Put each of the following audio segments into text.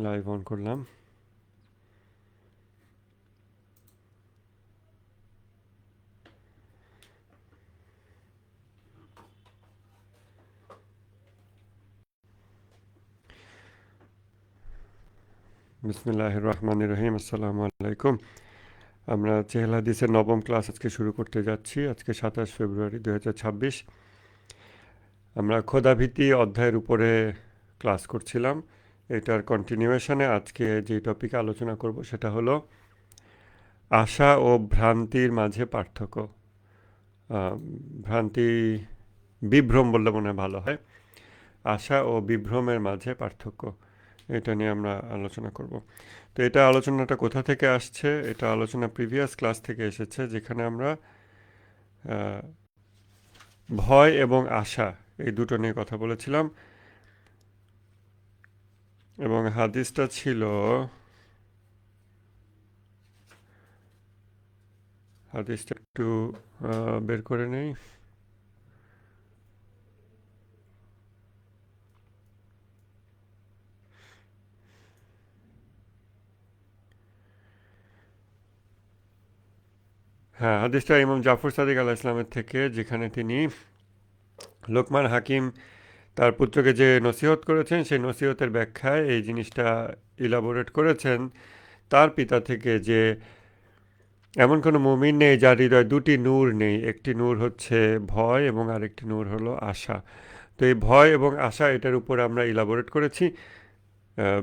Live on করলাম। বিসমিল্লাহির রহমানির রহিম। আসসালামু আলাইকুম। আমরা চেহেল হাদিসের নবম ক্লাস আজকে শুরু করতে যাচ্ছি। আজকে 27 ফেব্রুয়ারি 2026। আমরা খোদাভীতি অধ্যায়ের উপরে ক্লাস করছিলাম। এটার কন্টিনিউয়েশনে আজকে যে টপিকে আলোচনা করব সেটা হলো আশা ও ভ্রান্তির মাঝে পার্থক্য। ভ্রান্তি, বিভ্রম বললে মনে হয় ভালো হয়। আশা ও বিভ্রমের মাঝে পার্থক্য, এটা নিয়ে আমরা আলোচনা করব। তো এটা আলোচনাটা কোথা থেকে আসছে? এটা আলোচনা প্রিভিয়াস ক্লাস থেকে এসেছে, যেখানে আমরা ভয় এবং আশা এই দুটো নিয়ে কথা বলেছিলাম, এবং হাদিসটা ছিল, হাদিসটা একটু বের করে নেই। হ্যাঁ, হাদিসটা ইমাম জাফর সাদিক আলাহ ইসলামের থেকে, যেখানে তিনি লোকমান হাকিম তার পুত্রকে যে নসিহত করেছেন সেই নসিহতের ব্যাখ্যায় এই জিনিসটা ইলাবোরেট করেছেন তার পিতা থেকে, যে এমন কোনো মুমিন নেই যার হৃদয়ে দুটি নূর নেই। একটি নূর হচ্ছে ভয় এবং আরেকটি নূর হলো আশা। তো এই ভয় এবং আশা, এটার উপর আমরা ইলাবোরেট করেছি।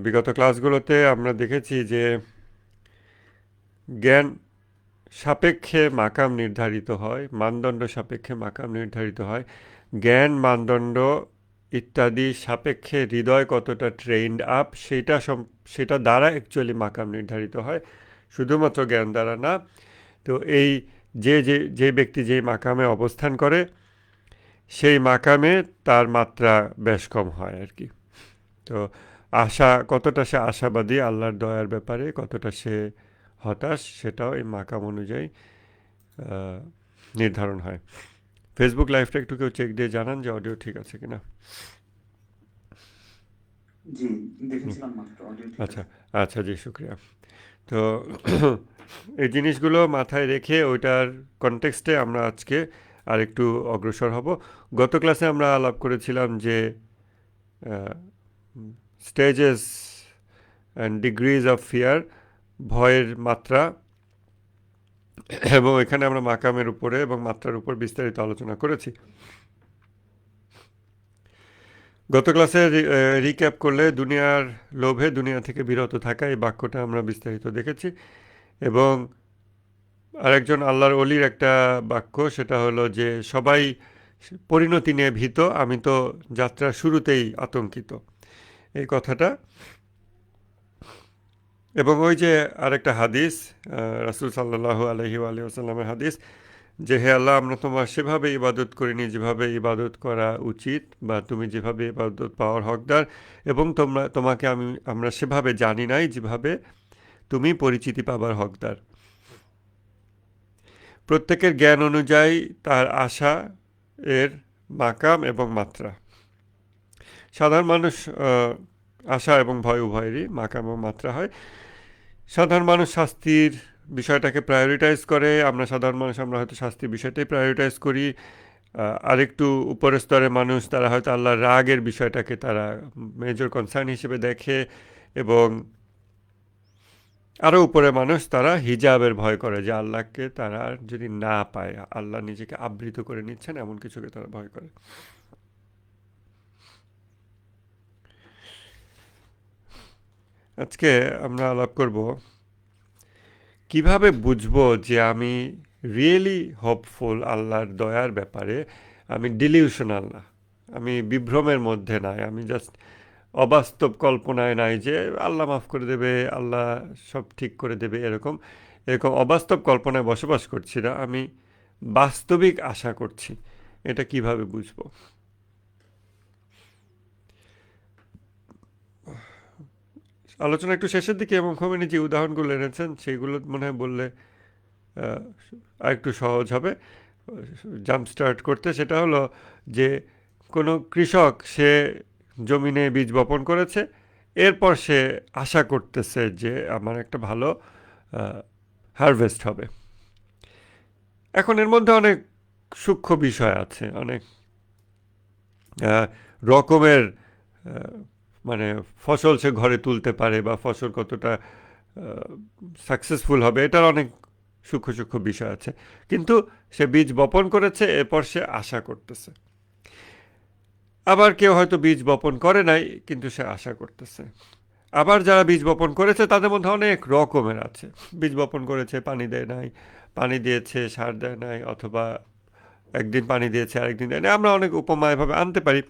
বিগত ক্লাসগুলোতে আমরা দেখেছি যে জ্ঞান সাপেক্ষে মাকাম নির্ধারিত হয়, মানদণ্ড সাপেক্ষে মাকাম নির্ধারিত হয়। জ্ঞান, মানদণ্ড ইত্যাদি সাপেক্ষে হৃদয় কতটা ট্রেন্ড আপ সেটা দ্বারা অ্যাকচুয়ালি মাকাম নির্ধারিত হয়, শুধুমাত্র জ্ঞান দ্বারা না। তো এই যে ব্যক্তি যেই মাকামে অবস্থান করে সেই মাকামে তার মাত্রা বেশ কম হয় আর কি। তো কতটা সে আশাবাদী আল্লাহর দয়ার ব্যাপারে, কতটা সে হতাশ, সেটাও এই মাকাম অনুযায়ী নির্ধারণ হয়। ফেসবুক লাইভটা একটু কেউ চেক দিয়ে জানান যে অডিও ঠিক আছে কিনা। জি, দেখেছিলাম মাত্র, অডিও ঠিক আচ্ছা আছে। আচ্ছা, জি শুক্রিয়া। তো এই জিনিসগুলো মাথায় রেখে ওইটার কনটেক্সটে আমরা আজকে আর একটু অগ্রসর হব। গত ক্লাসে আমরা আলাপ করেছিলাম যে stages and degrees of fear, ভয়ের মাত্রা, এবং এখানে আমরা মাকামের উপরে এবং মাত্রার উপর বিস্তারিত আলোচনা করেছি। গত ক্লাসে রিক্যাপ করলে, দুনিয়ার লোভে দুনিয়া থেকে বিরত থাকা, এই বাক্যটা আমরা বিস্তারিত দেখেছি। এবং আরেকজন আল্লাহর অলির একটা বাক্য, সেটা হলো যে সবাই পরিণতি নিয়ে ভীত, আমি তো যাত্রার শুরুতেই আতঙ্কিত, এই কথাটা। এবং ওই যে আরেকটা হাদিস, রাসূল সাল্লাল্লাহু আলাইহি ওয়াসাল্লামের হাদিস, যে হে আল্লাহ, আমরা তোমার সেভাবে ইবাদত করিনি যেভাবে ইবাদত করা উচিত, বা তুমি যেভাবে ইবাদত পাওয়ার হকদার, এবং তোমাকে আমরা সেভাবে জানি নাই যেভাবে তুমি পরিচিতি পাবার হকদার। প্রত্যেকের জ্ঞান অনুযায়ী তার আশা এর মাকাম এবং মাত্রা। সাধারণ মানুষ আশা এবং ভয় উভয়েরই মাকাম এবং মাত্রা হয়। সাধারণ মানুষ শাস্তির বিষয়টাকে প্রায়োরিটাইজ করে, সাধারণ মানুষ আমরা হয়তো শাস্তির বিষয়টাই প্রায়োরিটাইজ করি। আরেকটু উপরের স্তরের মানুষ, তারা হয়তো আল্লাহর রাগের বিষয়টাকে তারা মেজর কনসার্ন হিসেবে দেখে, এবং আরও উপরে মানুষ তারা হিজাবের ভয় করে, যে আল্লাহকে তারা যদি না পায়, আল্লাহ নিজেকে আবৃত করে নিচ্ছেন এমন কিছুকে তারা ভয় করে। আজকে আমরা আলাপ করব কিভাবে বুঝবো যে আমি রিয়েলি হোপফুল আল্লাহর দয়ার ব্যাপারে, আমি ডিলিউশনাল না, আমি বিভ্রমের মধ্যে নাই, আমি জাস্ট অবাস্তব কল্পনায় নাই যে আল্লাহ মাফ করে দেবে, আল্লাহ সব ঠিক করে দেবে, এরকম এরকম অবাস্তব কল্পনায় বসবাস করছি না, আমি বাস্তবিক আশা করছি। এটা কিভাবে বুঝবো? আলোচনা একটু শেষের দিকে এবং খোমেনি যে উদাহরণগুলো এনেছেন সেইগুলো মনে হয় বললে আর একটু সহজ হবে জাম্প স্টার্ট করতে। সেটা হলো যে কোনো কৃষক, সে জমিনে বীজ বপন করেছে এরপর সে আশা করতেছে যে আমার একটা ভালো হারভেস্ট হবে। এখন এর মধ্যে অনেক সূক্ষ্ম বিষয় আছে, অনেক রকমের মানে ফসল সে ঘরে তুলতে পারে বা ফসল কতটা সাকসেসফুল হবে, এটার অনেক সূক্ষ্ম সূক্ষ্ম বিষয় আছে। কিন্তু সে বীজ বপন করেছে, এরপর সে আশা করতেছে। আবার কেউ হয়তো বীজ বপন করে নাই, কিন্তু সে আশা করতেছে। আবার যারা বীজ বপন করেছে তাদের মধ্যে অনেক রকমের আছে। বীজ বপন করেছে, পানি দেয় নাই, পানি দিয়েছে, সার দেয় নাই, অথবা একদিন পানি দিয়েছে আরেকদিন দেয় নাই। আমরা অনেক উপমা এভাবে আনতে পারি।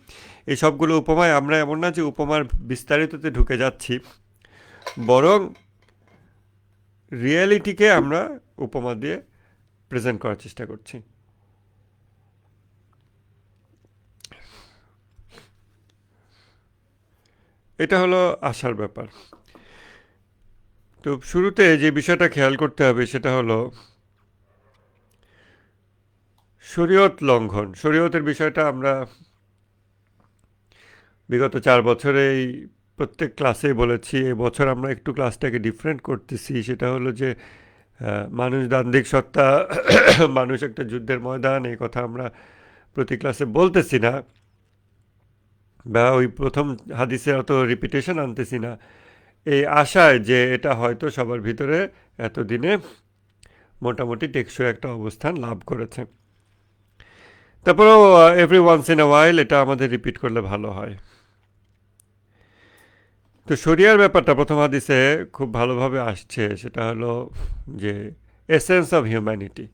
এই সবগুলো উপমায় আমরা এমন না যে উপমার বিস্তারিততে ঢুকে যাচ্ছি, বরং রিয়েলিটিকে আমরা উপমা দিয়ে প্রেজেন্ট করার চেষ্টা করছি। এটা হলো আশার ব্যাপার। তো শুরুতে যে বিষয়টা খেয়াল করতে হবে সেটা হলো শরীয়ত লঙ্ঘন। শরীয়তের বিষয়টা আমরা বিগত 4 বছরেই প্রত্যেক ক্লাসেই বলেছি। এবছর আমরা একটু ক্লাসটাকে ডিফারেন্ট করতেছি। সেটা হলো যে মানুষ দান্দিক সত্তা, মানুষ একটা যুদ্ধের ময়দান, এই কথা আমরা প্রতি ক্লাসে বলতেছি না, বা ওই প্রথম হাদিসে অত রিপিটেশন আনতেছি না, এই আশায় যে এটা হয়তো সবার ভিতরে এতদিনে মোটামুটি টেকসই একটা অবস্থান লাভ করেছে। তারপরেও এভরি ওয়ান্স ইন আ ওয়াইল এটা আমাদের রিপিট করলে ভালো হয়। তো শরিয়ার ব্যাপারটা প্রথম হাদিসে খুব ভালোভাবে আসছে। সেটা হলো যে এসেন্স অফ হিউম্যানিটি,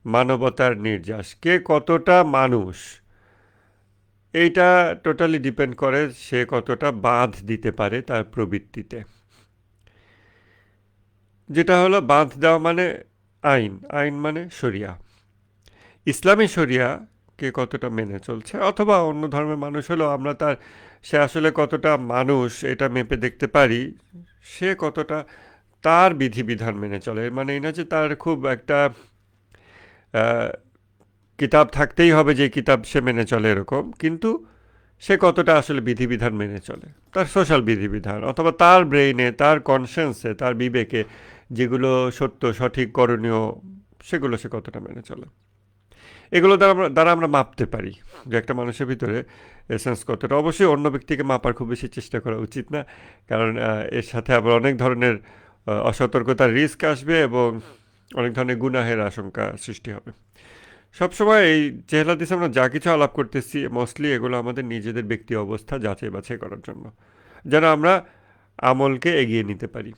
মানবতার নির্যাস, কে কতটা মানুষ, এইটা টোটালি ডিপেন্ড করে সে কতটা বাঁধ দিতে পারে তার প্রবৃত্তিতে। যেটা হলো বাঁধ দেওয়া মানে আইন, আইন মানে শরিয়া। ইসলামী শরিয়া কে কতটা মেনে চলছে, অথবা অন্য ধর্মের মানুষ হলেও আমরা তার সে আসলে কতটা মানুষ এটা মেপে দেখতে পারি, সে কতটা তার বিধিবিধান মেনে চলে। এর মানে এই না যে তার খুব একটা কিতাব থাকতেই হবে যে কিতাব সে মেনে চলে এরকম, কিন্তু সে কতটা আসলে বিধিবিধান মেনে চলে, তার সোশ্যাল বিধিবিধান, অথবা তার ব্রেইনে, তার কনসেন্সে, তার বিবেকে যেগুলো সত্য সঠিক করণীয়, সেগুলো সে কতটা মেনে চলে। এগুলো দ্বারা আমরা মাপতে পারি যে একটা মানুষের ভিতরে এসেন্স কতটা। অবশ্যই অন্য ব্যক্তিকে মাপার খুব বেশি চেষ্টা করা উচিত না, কারণ এর সাথে আবার অনেক ধরনের অসতর্কতার রিস্ক আসবে এবং অনেক ধরনের গুনাহের আশঙ্কা সৃষ্টি হবে। সবসময় এই জেহেল হাদিসে আমরা যা কিছু আলাপ করতেছি মোস্টলি এগুলো আমাদের নিজেদের ব্যক্তি অবস্থা যাচাই বাছাই করার জন্য, যেন আমরা আমলকে এগিয়ে নিতে পারি।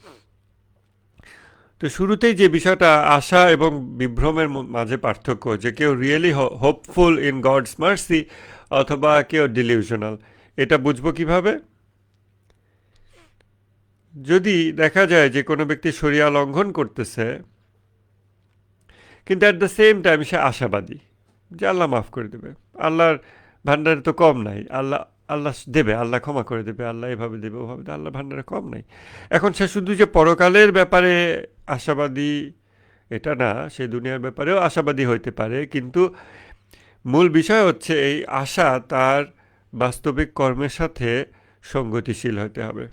তো শুরুতেই যে বিষয়টা আশা এবং বিভ্রমের মাঝে পার্থক্য, যে কেউ really hopeful in God's mercy অথবা কেউ ডিলিউশনাল, এটা বুঝবো কিভাবে? যদি দেখা যায় যে কোনো ব্যক্তি শরিয়া লঙ্ঘন করতেছে, কিন্তু অ্যাট দ্য সেম টাইম সে আশাবাদী যে আল্লাহ মাফ করে দেবে, আল্লাহর ভান্ডারে তো কম নাই, আল্লাহ আল্লাহ দেবে, আল্লাহ ক্ষমা করে দেবে, আল্লাহ এভাবে দেবে ওভাবে দেবে, আল্লাহর ভান্ডারে কম নাই। এখন সে শুধু যে পরকালের ব্যাপারে আশাবাদী এটা না, সে দুনিয়ার ব্যাপারেও আশাবাদী হইতে পারে, কিন্তু মূল বিষয় হচ্ছে এই আশা তার বাস্তবিক কর্মের সাথে সঙ্গতিশীল হতে হবে।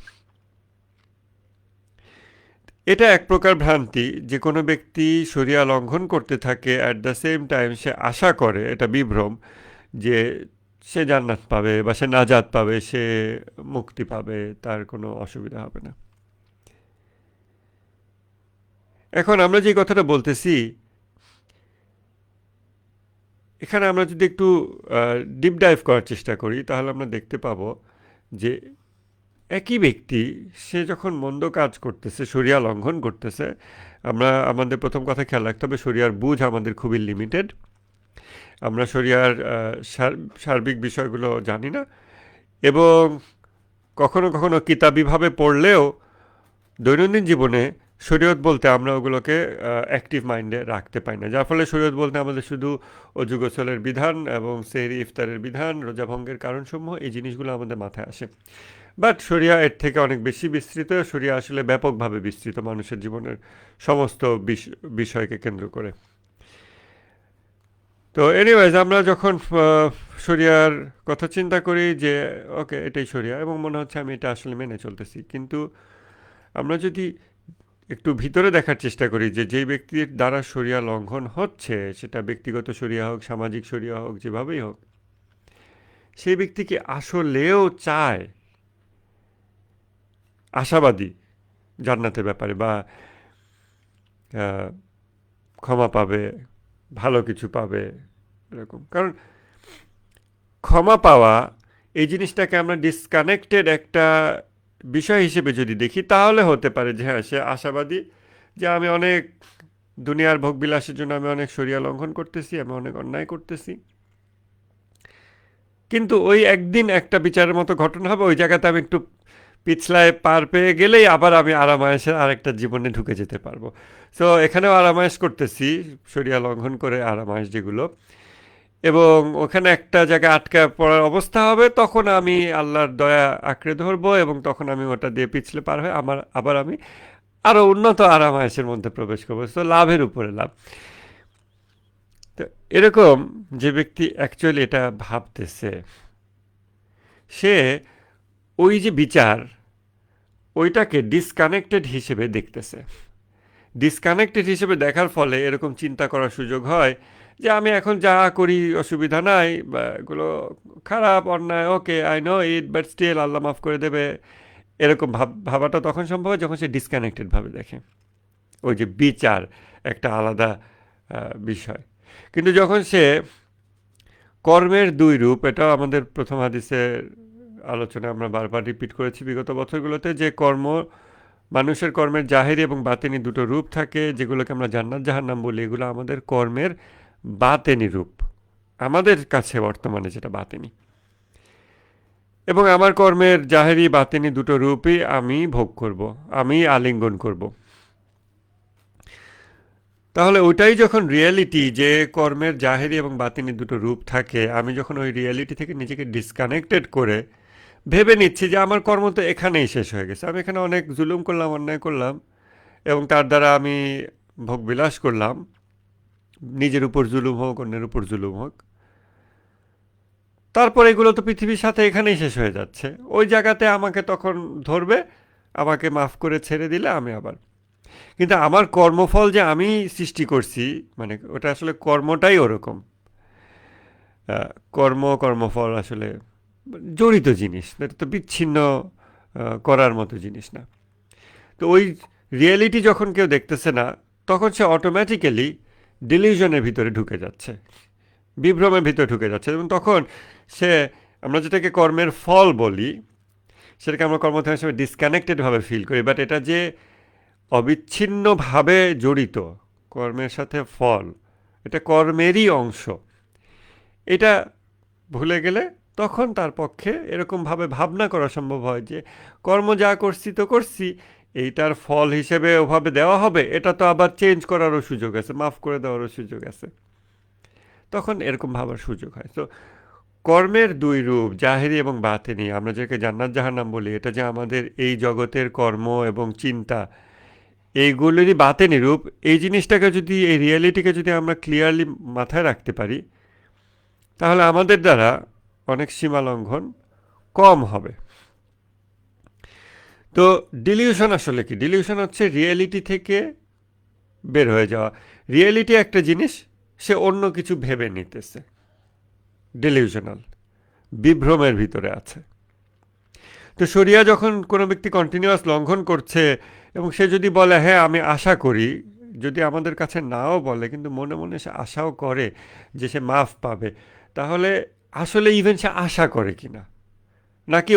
এটা এক প্রকার ভ্রান্তি। যে কোনো ব্যক্তি শরিয়া লঙ্ঘন করতে থাকে অ্যাট দ্য সেম টাইম সে আশা করে, এটা বিভ্রম, যে সে জান্নাত পাবে বা সে নাজাত পাবে, সে মুক্তি পাবে, তার কোনো অসুবিধা হবে না। এখন আমরা যে কথাটা বলতেছি, এখানে আমরা যদি একটু ডিপ ডাইভ করার চেষ্টা করি তাহলে আমরা দেখতে পাবো যে একই ব্যক্তি সে যখন মন্দ কাজ করতেছে, শরিয়া লঙ্ঘন করতেছে, আমরা আমাদের প্রথম কথা খেয়াল রাখতে হবে শরিয়ার বুঝ আমাদের খুবই লিমিটেড। আমরা শরিয়ার সার্বিক বিষয়গুলো জানি না, এবং কখনো কখনো কিতাবিভাবে পড়লেও দৈনন্দিন জীবনে শরীয়ত বলতে আমরা ওগুলোকে অ্যাক্টিভ মাইন্ডে রাখতে পারি না, যার ফলে শরীয়ত বলতে আমাদের শুধু অজু গোসলের বিধান এবং সেহরি ইফতারের বিধান, রোজা ভঙ্গের কারণসমূহ, এই জিনিসগুলো আমাদের মাথায় আসে। বাট শরিয়া এর থেকে অনেক বেশি বিস্তৃত। শরিয়া আসলে ব্যাপকভাবে বিস্তৃত মানুষের জীবনের সমস্ত বিষয়কে কেন্দ্র করে। তো এনিওয়েজ আমরা যখন শরিয়ার কথা চিন্তা করি যে ওকে এটাই শরিয়া এবং মনে হচ্ছে আমি এটা আসলে মেনে চলতেছি, কিন্তু আমরা যদি একটু ভিতরে দেখার চেষ্টা করি যে যেই ব্যক্তির দ্বারা শরিয়া লঙ্ঘন হচ্ছে, সেটা ব্যক্তিগত শরিয়া হোক, সামাজিক শরিয়া হোক, যেভাবেই হোক, সেই ব্যক্তি কি আসলেও চায়, আশাবাদী জান্নাতের ব্যাপারে, বা আহ, ক্ষমা পাবে, ভালো কিছু পাবে, এরকম? কারণ ক্ষমা পাওয়া এই জিনিসটাকে আমরা ডিসকানেক্টেড একটা বিষয় হিসেবে যদি দেখি, তাহলে হতে পারে যে হ্যাঁ সে আশাবাদী যে আমি অনেক দুনিয়ার ভোগবিলাসের জন্য আমি অনেক শরিয়া লঙ্ঘন করতেছি, আমি অনেক অন্যায় করতেছি, কিন্তু ওই একদিন একটা বিচারের মতো ঘটনা হবে, ওই জায়গাতে আমি একটু পিছলায় পার পেয়ে গেলেই আবার আমি আরামায়েশের আরেকটা জীবনে ঢুকে যেতে পারবো। সো এখানেও আরামায়েশ করতেছি, শরিয়া লঙ্ঘন করে আরামায়েশ যেগুলো, এবং ওখানে একটা জায়গায় আটকা পড়ার অবস্থা হবে, তখন আমি আল্লাহর দয়া আঁকড়ে ধরবো এবং তখন আমি ওটা দিয়ে পিছলে পার হয়ে আবার আমি আরও উন্নত আরামায়েশের মধ্যে প্রবেশ করবো। তো লাভের উপরে লাভ। তো এরকম যে ব্যক্তি অ্যাকচুয়ালি এটা ভাবতেছে, সে ওই যে বিচার, ওইটাকে ডিসকানেক্টেড হিসেবে দেখতেছে। ডিসকানেক্টেড হিসেবে দেখার ফলে এরকম চিন্তা করার সুযোগ হয় যে আমি এখন যা করি অসুবিধা নাই, বা এগুলো খারাপ অন্যায়, okay I know it, but still আল্লাহ মাফ করে দেবে, এরকম ভাবাটা তখন সম্ভব হয় যখন সে ডিসকানেক্টেডভাবে দেখে। ওই যে বিচার একটা আলাদা বিষয়। কিন্তু যখন সে কর্মের দুই রূপ, এটাও আমাদের প্রথম হাদিসের আলোচনা আমরা বারবার রিপিট করেছি বিগত বছরগুলোতে, যে মানুষের কর্মের জাহেরি এবং বাতেনি দুটো রূপ থাকে, যেগুলোকে আমরা জান্নাত জাহান্নাম বলি। এগুলো আমাদের কর্মের বাতেনি রূপ, আমাদের কাছে বর্তমানে যেটা বাতেনি। এবং আমার কর্মের জাহেরি বাতেনি দুটো রূপই আমি ভোগ করব, আমি আলিঙ্গন করব। তাহলে ওটাই যখন রিয়েলিটি, যে কর্মের জাহেরি এবং বাতিনি দুটো রূপ থাকে, আমি যখন ওই রিয়েলিটি থেকে নিজেকে ডিসকানেক্টেড করে ভেবে নিচ্ছি যে আমার কর্ম তো এখানেই শেষ হয়ে গেছে, আমি এখানে অনেক জুলুম করলাম, অন্যায় করলাম, এবং তার দ্বারা আমি ভোগবিলাস করলাম, নিজের উপর জুলুম হোক, অন্যের উপর জুলুম হোক, তারপর এগুলো তো পৃথিবীর সাথে এখানেই শেষ হয়ে যাচ্ছে। ওই জায়গাতে আমাকে তখন ধরবে, আমাকে মাফ করে ছেড়ে দিলে আমি আবার, কিন্তু আমার কর্মফল যে আমি সৃষ্টি করছি, মানে ওটা আসলে কর্মটাই ওরকম। কর্মফল আসলে জড়িত জিনিস, এটা তো বিচ্ছিন্ন করার মতো জিনিস না। তো ওই রিয়েলিটি যখন কেউ দেখতেছে না, তখন সে অটোমেটিক্যালি ডিলিউশনের ভিতরে ঢুকে যাচ্ছে, বিভ্রমের ভিতরে ঢুকে যাচ্ছে, এবং তখন সে, আমরা যেটাকে কর্মের ফল বলি, সেটাকে আমরা কর্ম থেকে হিসেবে ডিসকানেক্টেডভাবে ফিল করি, বাট এটা যে অবিচ্ছিন্নভাবে জড়িত কর্মের সাথে ফল, এটা কর্মেরই অংশ, এটা ভুলে গেলে তখন তার পক্ষে এরকমভাবে ভাবনা করা সম্ভব হয় যে কর্ম যা করছি তো করছি, এইটার ফল হিসেবে ওভাবে দেওয়া হবে, এটা তো আবার চেঞ্জ করারও সুযোগ আছে, মাফ করে দেওয়ারও সুযোগ আছে, তখন এরকম ভাবার সুযোগ হয়। তো কর্মের দুই রূপ, জাহেরি এবং বাতেনি, আমরা যাকে জান্নাত জাহান্নাম বলি, এটা যে আমাদের এই জগতের কর্ম এবং চিন্তা, এইগুলোরই বাতেনি রূপ, এই জিনিসটাকে যদি, এই রিয়েলিটিকে যদি আমরা ক্লিয়ারলি মাথায় রাখতে পারি, তাহলে আমাদের দ্বারা অনেক সীমা লঙ্ঘন কম হবে। তো ডিলিউশন আসলে কি? ডিলিউশন হচ্ছে রিয়েলিটি থেকে বের হয়ে যাওয়া। রিয়েলিটি একটা জিনিস, সে অন্য কিছু ভেবে নিতেছে, ডিলিউশনাল, বিভ্রমের ভিতরে আছে। তো শরিয়া যখন কোনো ব্যক্তি কন্টিনিউয়াস লঙ্ঘন করছে, এবং সে যদি বলে হ্যাঁ আমি আশা করি, যদি আমাদের কাছে নাও বলে কিন্তু মনে মনে সে আশাও করে যে সে মাফ পাবে, তাহলে আসলে ইভেন সে আশা করে কিনা, নাকি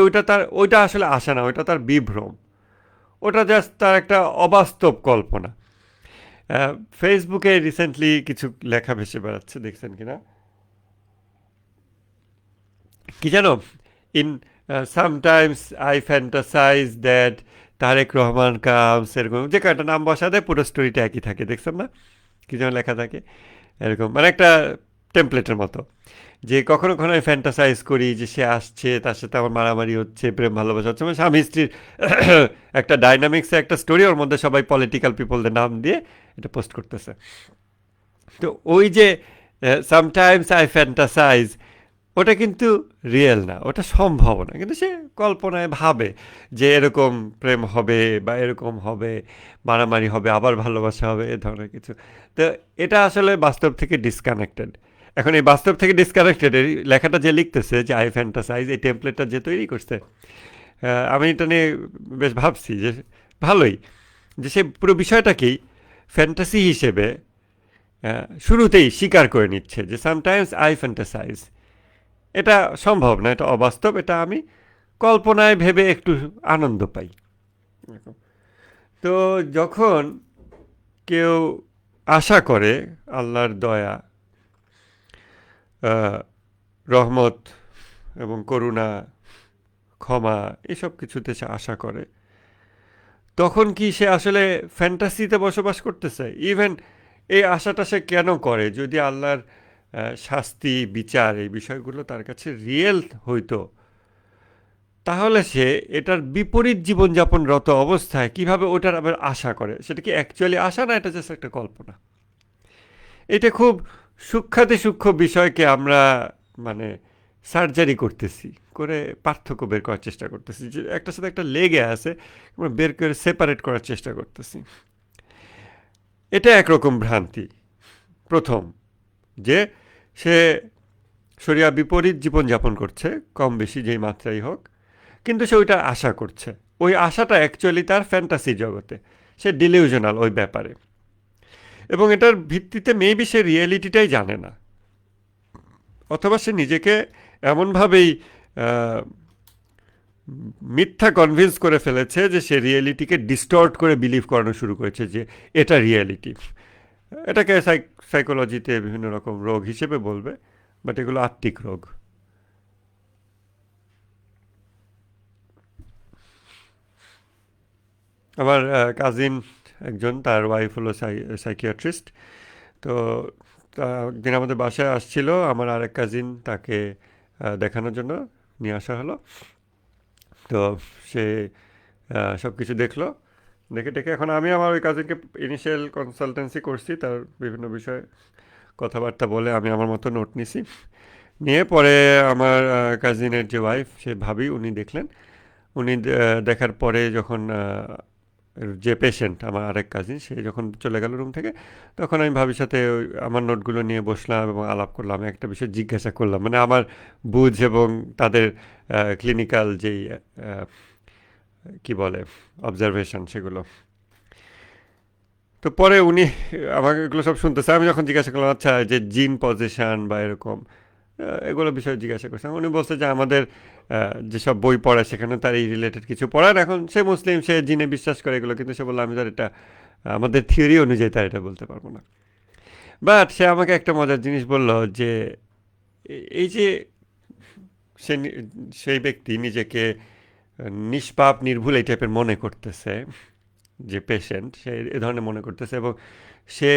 ওইটা আসলে আশা না, ওইটা তার বিভ্রম, ওটা জাস্ট তার একটা অবাস্তব কল্পনা। ফেসবুকে রিসেন্টলি কিছু লেখা ভেসে বেড়াচ্ছে, দেখছেন কিনা কি জানো, in sometimes I fantasize that Tarek Rahman comes, এরকম যে কয়েকটা নাম বসা দেয়, পুরো স্টোরিটা একই থাকে, দেখছেন না কি যেন লেখা থাকে এরকম, মানে একটা টেমপ্লেটের মতো, যে কখনো কখনো আমি ফ্যান্টাসাইজ করি যে সে আসছে, তার সাথে আমার মারামারি হচ্ছে, প্রেম ভালোবাসা হচ্ছে, মানে স্বামী স্ত্রীর একটা ডাইনামিক্সে একটা স্টোরি, ওর মধ্যে সবাই পলিটিক্যাল পিপলদের নাম দিয়ে এটা পোস্ট করতেছে। তো ওই যে সামটাইমস আই ফ্যান্টাসাইজ, ওটা কিন্তু রিয়েল না, ওটা সম্ভব না, কিন্তু সে কল্পনায় ভাবে যে এরকম প্রেম হবে বা এরকম হবে, মারামারি হবে, আবার ভালোবাসা হবে, এ ধরনের কিছু। তো এটা আসলে বাস্তব থেকে ডিসকানেক্টেড। এখন এই বাস্তব থেকে ডিসকানেক্টেড এই লেখাটা যে লিখতেছে যে আই ফ্যান্টাসাইজ, এই টেমপ্লেটটা যে তৈরি করছে, আমি এটা নিয়ে বেশ ভাবছি যে ভালোই, যে সে পুরো বিষয়টাকেই ফ্যান্টাসি হিসেবে শুরুতেই স্বীকার করে নিচ্ছে যে সামটাইমস আই ফ্যান্টাসাইজ। এটা সম্ভব না, এটা অবাস্তব, এটা আমি কল্পনায় ভেবে একটু আনন্দ পাই। তো যখন কেউ আশা করে আল্লাহর দয়া, আহ, রহমত এবং করুণা, ক্ষমা, এসব কিছুতে সে আশা করে, তখন কি সে আসলে ফ্যান্টাসিতে বসবাস করতেছে? ইভেন এই আশাটা সে কেন করে? যদি আল্লাহর শাস্তি, বিচার, এই বিষয়গুলো তার কাছে রিয়েল হইতো, তাহলে সে এটার বিপরীত জীবনযাপনরত অবস্থায় কিভাবে ওটার আবার আশা করে? সেটা কি অ্যাকচুয়ালি আশা, না এটা জাস্ট একটা কল্পনা? এটা খুব সূক্ষ্মাতি সূক্ষ্ম বিষয়কে আমরা মানে সার্জারি করতেছি, করে পার্থক্য বের করার চেষ্টা করতেছি, যে একটার সাথে একটা লেগে আছে, আমরা বের করে সেপারেট করার চেষ্টা করতেছি। এটা একরকম ভ্রান্তি। প্রথম, যে সে শরিয়া বিপরীত জীবনযাপন করছে, কম বেশি যেই মাত্রাই হোক, কিন্তু সে ওইটা আশা করছে। ওই আশাটা অ্যাকচুয়ালি তার ফ্যান্টাসি জগতে, সে ডিলিউশনাল ওই ব্যাপারে, এবং এটার ভিত্তিতে মেবি সে রিয়েলিটিটাই জানে না, অথবা সে নিজেকে এমনভাবেই আহ, মিথ্যা কনভিন্স করে ফেলেছে যে সে রিয়েলিটিকে ডিস্টর্ট করে বিলিভ করানো শুরু করেছে যে এটা রিয়েলিটি। এটাকে সাইকোলজিতে বিভিন্ন রকম রোগ হিসেবে বলবে, বাট এগুলো আত্মিক রোগ। আমার কাজিন একজন, তার ওয়াইফ হলো সাইকিয়াট্রিস্ট। তো একদিন আমাদের বাসায় আসছিল আমার আরেক কাজিন, তাকে দেখানোর জন্য নিয়ে আসা হলো। তো সে সব কিছু দেখলো, দেখে টেকে এখন আমি আমার ওই কাজিনকে ইনিশিয়াল কনসালটেন্সি করছি, তার বিভিন্ন বিষয়ে কথাবার্তা বলে আমি আমার মতো নোট নিছি। নিয়ে পরে আমার কাজিনের যে ওয়াইফ, সে ভাবি, উনি দেখলেন। উনি দেখার পরে যখন যে পেশেন্ট আমার আরেক কাজিন, সে যখন চলে গেল রুম থেকে, তখন আমি ভাবির সাথে আমার নোটগুলো নিয়ে বসলাম এবং আলাপ করলাম, একটা বিষয় জিজ্ঞাসা করলাম, মানে আমার বুঝ এবং তাদের ক্লিনিক্যাল যেই কি বলে অবজারভেশন, সেগুলো। তো পরে উনি আমাকে এগুলো সব শুনতেছে, আমি যখন জিজ্ঞাসা করলাম আচ্ছা যে জিন পজিশন বা এরকম এগুলো বিষয়ে জিজ্ঞাসা করছিলাম, উনি বলছে যে আমাদের যেসব বই পড়ে সেখানে তার এই রিলেটেড কিছু পড়ান। এখন সে মুসলিম, সে জিনে বিশ্বাস করে এগুলো, কিন্তু সে বললো আমি তার এটা আমাদের থিওরি অনুযায়ী তার এটা বলতে পারবো না। বাট সে আমাকে একটা মজার জিনিস বলল যে এই যে সে সেই ব্যক্তি নিজেকে নিষ্পাপ, নির্ভুল এই টাইপের মনে করতেছে, যে পেশেন্ট সে এ ধরনের মনে করতেছে, এবং সে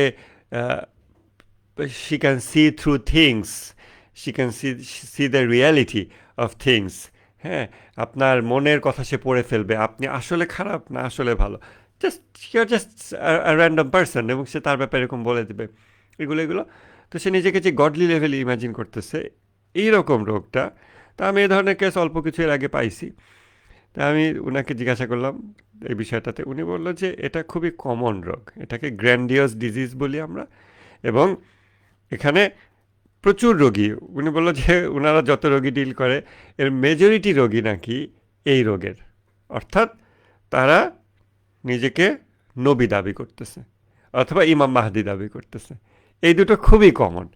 she can see through things, she can see the reality of things। হ্যাঁ, আপনার মনের কথা সে পড়ে ফেলবে, আপনি আসলে খারাপ না আসলে ভালো, just your just random person, এবং সে তার ব্যাপারে এরকম বলে দেবে এগুলো। তো সে নিজেকে যে গডলি লেভেলে ইমাজিন করতেছে, এইরকম রোগটা। তা আমি এই ধরনের কেস অল্প কিছু এর আগে পাইছি। তা আমি উনাকে জিজ্ঞাসা করলাম এই বিষয়টাতে, উনি বললো যে এটা খুবই কমন রোগ, এটাকে গ্র্যান্ডিয়াস ডিজিজ বলি আমরা, এবং এখানে প্রচুর রোগী। উনি বললো যে ওনারা যত রোগী ডিল করে এর মেজরিটি রোগী নাকি এই রোগের, অর্থাৎ তারা নিজেকে নবী দাবি করতেছে অথবা ইমাম মাহদি দাবি করতেছে। এই দুটো খুবই কমন।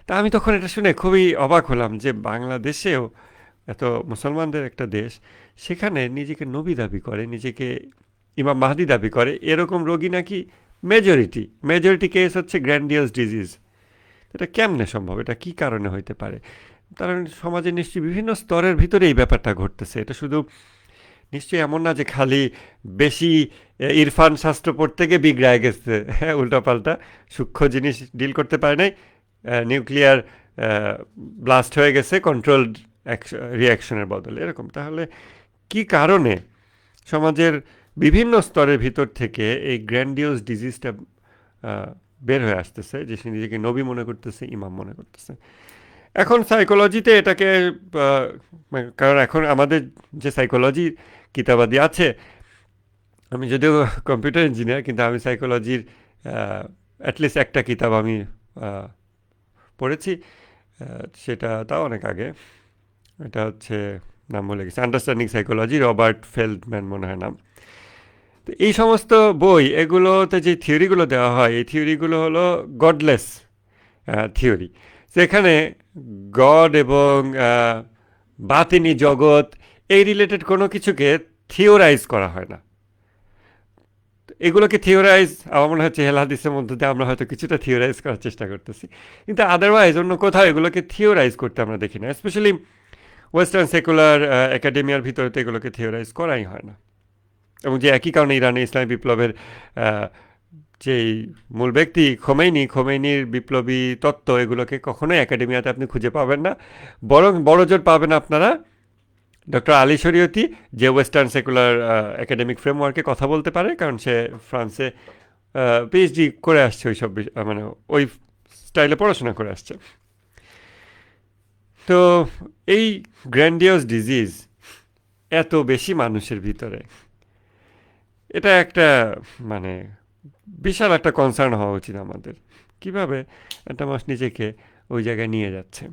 তা আমি তখন এটা শুনে খুবই অবাক হলাম যে বাংলাদেশেও, এত মুসলমানদের একটা দেশ, সেখানে নিজেকে নবী দাবি করে, নিজেকে ইমাম মাহদি দাবি করে, এরকম রোগী নাকি মেজরিটি কেস হচ্ছে গ্র্যান্ডিয়াস ডিজিজ। এটা কেমনে সম্ভব? এটা কি কারণে হইতে পারে? কারণ সমাজে নিশ্চয়ই বিভিন্ন স্তরের ভিতরে এই ব্যাপারটা ঘটতেছে। এটা শুধু নিশ্চয়ই এমন না যে খালি বেশি ইরফান শাস্ত্র পড়তে গিয়ে বিগড়ায় গেছে, হ্যাঁ, উল্টাপাল্টা সূক্ষ্ম জিনিস ডিল করতে পারে নাই, নিউক্লিয়ার ব্লাস্ট হয়ে গেছে কন্ট্রোলড রিয়াকশনের বদলে, এরকম। তাহলে কি কারণে সমাজের বিভিন্ন স্তরের ভিতর থেকে এই গ্র্যান্ডিওস ডিজিজটা বের হয়ে আসতেছে, যে সে নিজেকে নবী মনে করতেছে, ইমাম মনে করতেছে। এখন সাইকোলজিতে এটাকে কারণ এখন আমাদের যে সাইকোলজি কিতাবাদি আছে, আমি যদিও কম্পিউটার ইঞ্জিনিয়ার, কিন্তু আমি সাইকোলজির অ্যাটলিস্ট একটা কিতাব আমি আহ, পড়েছি। সেটা তাও অনেক আগে। এটা হচ্ছে, নাম বলে গেছে, আন্ডারস্ট্যান্ডিং সাইকোলজি, রবার্ট ফেল্ডম্যান মনে হয় নাম। তো এই সমস্ত বই, এগুলোতে যে থিওরিগুলো দেওয়া হয়, এই থিওরিগুলো হলো গডলেস থিওরি। সেখানে গড এবং বাতিনি জগৎ, এই রিলেটেড কোনো কিছুকে থিওরাইজ করা হয় না। এগুলোকে থিওরাইজ, আমার মনে হচ্ছে হেল হাদিসের মধ্যে দিয়ে আমরা হয়তো কিছুটা থিওরাইজ করার চেষ্টা করতেছি, কিন্তু আদারওয়াইজ অন্য কোথাও এগুলোকে থিওরাইজ করতে আমরা দেখি না। স্পেশালি ওয়েস্টার্ন সেকুলার একাডেমিয়ার ভিতরে তো এগুলোকে থিওরাইজ করাই হয় না। এবং যে একই কারণে ইরানে ইসলামী বিপ্লবের যেই মূল ব্যক্তি খোমেনির বিপ্লবী তত্ত্ব, এগুলোকে কখনোই একাডেমিয়াতে আপনি খুঁজে পাবেন না। বরং বড় জোর পাবেন আপনারা ডক্টর আলী শরীয়তি, যে ওয়েস্টার্ন সেকুলার একাডেমিক ফ্রেমওয়ার্কে কথা বলতে পারে, কারণ সে ফ্রান্সে পিএইচডি করে আসছে, ওই সব মানে ওই স্টাইলে পড়াশোনা করে আসছে। তো এই গ্র্যান্ডিয়াস ডিজিজ এত বেশি মানুষের ভিতরে, এটা একটা মানে বিশাল একটা কনসার্ন হওয়া উচিত আমাদের। কিভাবে একটা মানুষ নিজেকে ওই জায়গায় নিয়ে যাচ্ছে,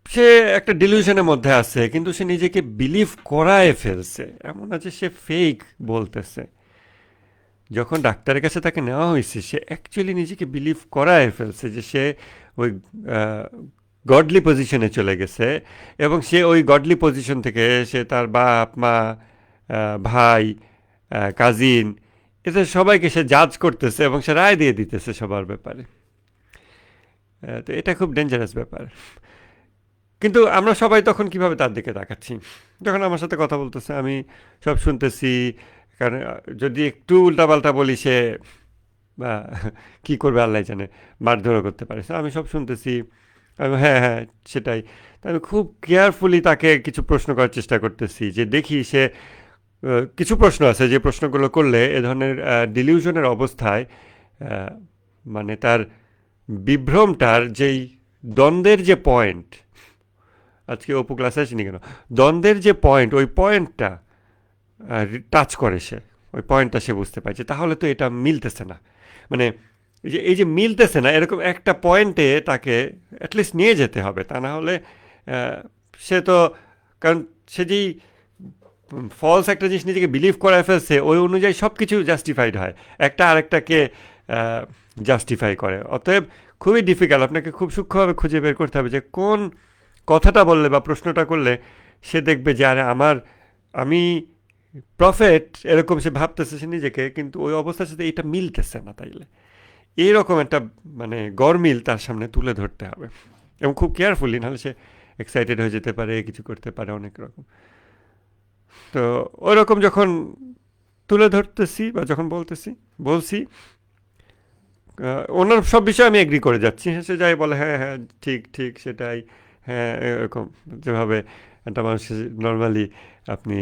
সে একটা ডিলিউশনের মধ্যে আছে, কিন্তু সে নিজেকে বিলিভ করায় ফেলছে। এমন আছে সে ফেক বলতেছে, যখন ডাক্তারের কাছে তাকে নেওয়া হয়েছে সে অ্যাকচুয়ালি নিজেকে বিলিভ করায় ফেলছে যে সে ওই গডলি পজিশনে চলে গেছে, এবং সে ওই গডলি পজিশন থেকে সে তার বাপ মা, ভাই, কাজিন, এদের সবাইকে সে জাজ করতেছে এবং সে রায় দিয়ে দিতেছে সবার ব্যাপারে। তো এটা খুব ডেঞ্জারাস ব্যাপার। কিন্তু আমরা সবাই তখন কিভাবে তার দিকে তাকাচ্ছি, যখন আমার সাথে কথা বলতেছে আমি সব শুনতেছি। কারণ যদি একটু উল্টাপাল্টা বলি, সে বা কী করবে আল্লাহ জানে, মারধরও করতে পারে। So, আমি সব শুনতেছি, আমি হ্যাঁ হ্যাঁ সেটাই। তো আমি খুব কেয়ারফুলি তাকে কিছু প্রশ্ন করার চেষ্টা করতেছি, যে দেখি সে কিছু প্রশ্ন আছে যে প্রশ্নগুলো করলে এ ধরনের ডিলিউশনের অবস্থায় মানে তার বিভ্রমটার যেই দ্বন্দ্বের যে পয়েন্ট, আজকে অপু ক্লাসে আসেনি কেন, দ্বন্দ্বের যে পয়েন্ট, ওই পয়েন্টটা টাচ করে সে, ওই পয়েন্টটা সে বুঝতে পারছে, তাহলে তো এটা মিলতেছে না। মানে এই যে মিলতেছে না, এরকম একটা পয়েন্টে তাকে অ্যাটলিস্ট নিয়ে যেতে হবে, তা না হলে সে তো, কারণ সে যেই ফলস একটা জিনিস নিজেকে বিলিভ করায় ফেলছে, ওই অনুযায়ী সব কিছু জাস্টিফাইড হয়, একটা আরেকটাকে জাস্টিফাই করে। অতএব খুবই ডিফিকাল্ট, আপনাকে খুব সূক্ষ্মভাবে খুঁজে বের করতে হবে যে কোন কথাটা বললে বা প্রশ্নটা করলে সে দেখবে যে আরে আমি প্রফেট, এরকম সে ভাবতেছে সে নিজেকে, কিন্তু ওই অবস্থার সাথে এটা মিলতেছে না। তাইলে এইরকম একটা মানে গরমিল তার সামনে তুলে ধরতে হবে, এবং খুব কেয়ারফুলি, নাহলে সে এক্সাইটেড হয়ে যেতে পারে, কিছু করতে পারে অনেক রকম। তো ওই রকম যখন তুলে ধরতেছি বা যখন বলছি, ওনার সব বিষয়ে আমি এগ্রি করে যাচ্ছি, হ্যাঁ সে যাই বলে হ্যাঁ হ্যাঁ ঠিক ঠিক সেটাই, হ্যাঁ এরকম যেভাবে একটা মানুষ নর্মালি আপনি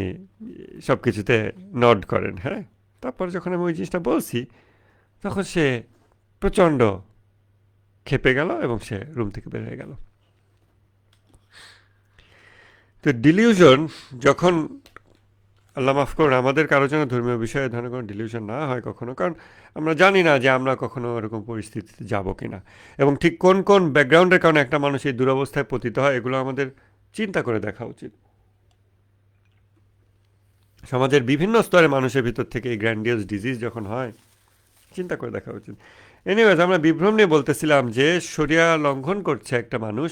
সব কিছুতে নড করেন, হ্যাঁ। তারপর যখন আমি ওই জিনিসটা বলছি, তখন সে প্রচণ্ড ক্ষেপে গেল এবং সে রুম থেকে বের হয়ে গেল। তো ডিলিউশন যখন, আল্লাহ মাফ করুন, আমাদের কারো জন্য ধর্মীয় বিষয়ে ধরনের কোনো ডিলিউশন না হয় কখনো, কারণ আমরা জানি না যে আমরা কখনো এরকম পরিস্থিতিতে যাব কি না, এবং ঠিক কোন কোন ব্যাকগ্রাউন্ডের কারণে একটা মানুষ এই দুরবস্থায় পতিত হয়, এগুলো আমাদের চিন্তা করে দেখা উচিত। সমাজের বিভিন্ন স্তরে মানুষের ভিতর থেকে এই গ্র্যান্ডিয়াস ডিজিজ যখন হয়, চিন্তা করে দেখা উচিত। এনিওয়েজ, আমরা বিভ্রম নিয়ে বলতেছিলাম যে শরিয়া লঙ্ঘন করছে একটা মানুষ,